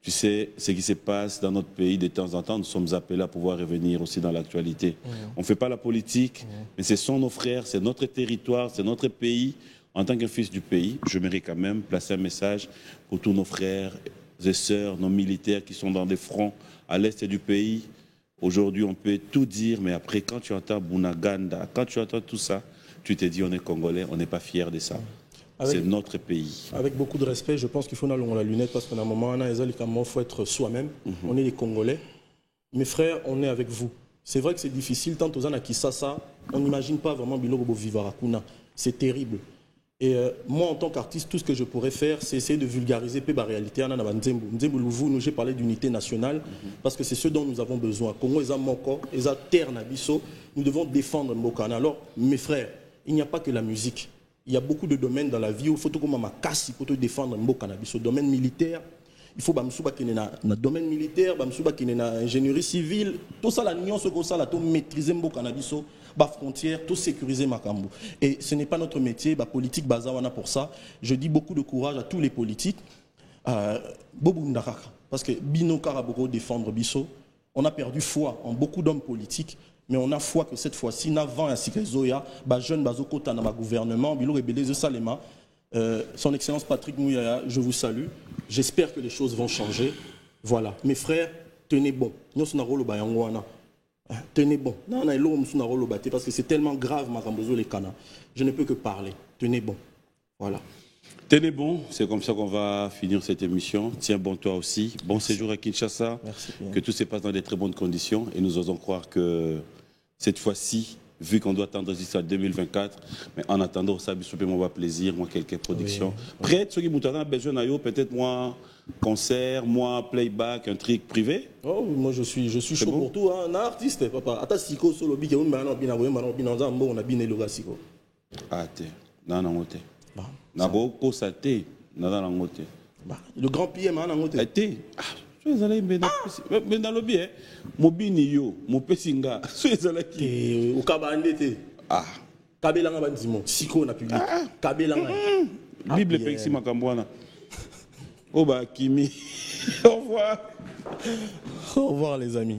Tu sais, ce qui se passe dans notre pays de temps en temps, nous sommes appelés à pouvoir revenir aussi dans l'actualité. On ne fait pas la politique, mais ce sont nos frères, c'est notre territoire, c'est notre pays. En tant qu'un fils du pays, je mérite quand même placer un message pour tous nos frères et sœurs, nos militaires qui sont dans des fronts à l'est du pays. Aujourd'hui, on peut tout dire, mais après, quand tu entends Bunaganda, quand tu entends tout ça, tu te dis on est Congolais, on n'est pas fiers de ça. C'est notre pays. Avec beaucoup de respect, je pense qu'il faut aller la lunette parce qu'à un moment, il faut être soi-même. On est les Congolais. Mes frères, on est avec vous. C'est vrai que c'est difficile. Tant aux gens qui ça, on n'imagine pas vraiment Biloko Vivarakuna. C'est terrible. Et moi, en tant qu'artiste, tout ce que je pourrais faire, c'est essayer de vulgariser la réalité. J'ai parlé d'unité nationale parce que c'est ce dont nous avons besoin. Congo, ils ont Moko, ils ont terre Nabiso. Nous devons défendre Mbokana. Alors, mes frères, il n'y a pas que la musique. Il y a beaucoup de domaines dans la vie où il faut que ma casse pour te défendre Mbokana. Au domaine militaire, il faut que le domaine militaire, l'ingénierie civile, tout ça, la nuance, tout maîtriser Mbokana. Bas frontières, tout sécuriser Makambo. Et ce n'est pas notre métier, bah politique bazawana pour ça. Je dis beaucoup de courage à tous les politiques. Bobu Ndaraka, parce que Bino Karaboko défendre Bisso, on a perdu foi en beaucoup d'hommes politiques, mais on a foi que cette fois-ci, n'avant un Zoya, bah jeune Bazokota dans ma gouvernement, Bilo Rebélé de Salema, son Excellence Patrick Mouyaya, je vous salue. J'espère que les choses vont changer. Voilà. Mes frères, tenez bon. Nous sommes rôle Bayangwana. Tenez bon. Non, parce que c'est tellement grave, Marambozo les Kana. Je ne peux que parler. Tenez bon. Voilà. Tenez bon, c'est comme ça qu'on va finir cette émission. Tiens bon toi aussi. Bon séjour à Kinshasa. Merci. Que tout se passe dans des très bonnes conditions. Et nous osons croire que cette fois-ci, vu qu'on doit attendre jusqu'à 2024, mais en attendant, ça me va plaisir, moi, quelques productions. Prêt, ceux qui m'ont besoin d'ailleurs, peut-être moi, concert, moi, playback, un truc privé. Oh, moi, je suis chaud pour tout, hein. Un artiste, papa. Attends, Siko, solo, bique, on a bien le Siko. Ah, t'es, non, Nabo, ça t'es, non, le grand PM, non, t'es. Mais dans le bien, mon binio, mon pessinga, au Kabandete. Kabelanga Bandimo, Siko na public. Kabelanga. Bible Pexi Makambwana. Oba Kimi. Au revoir. Au revoir les amis.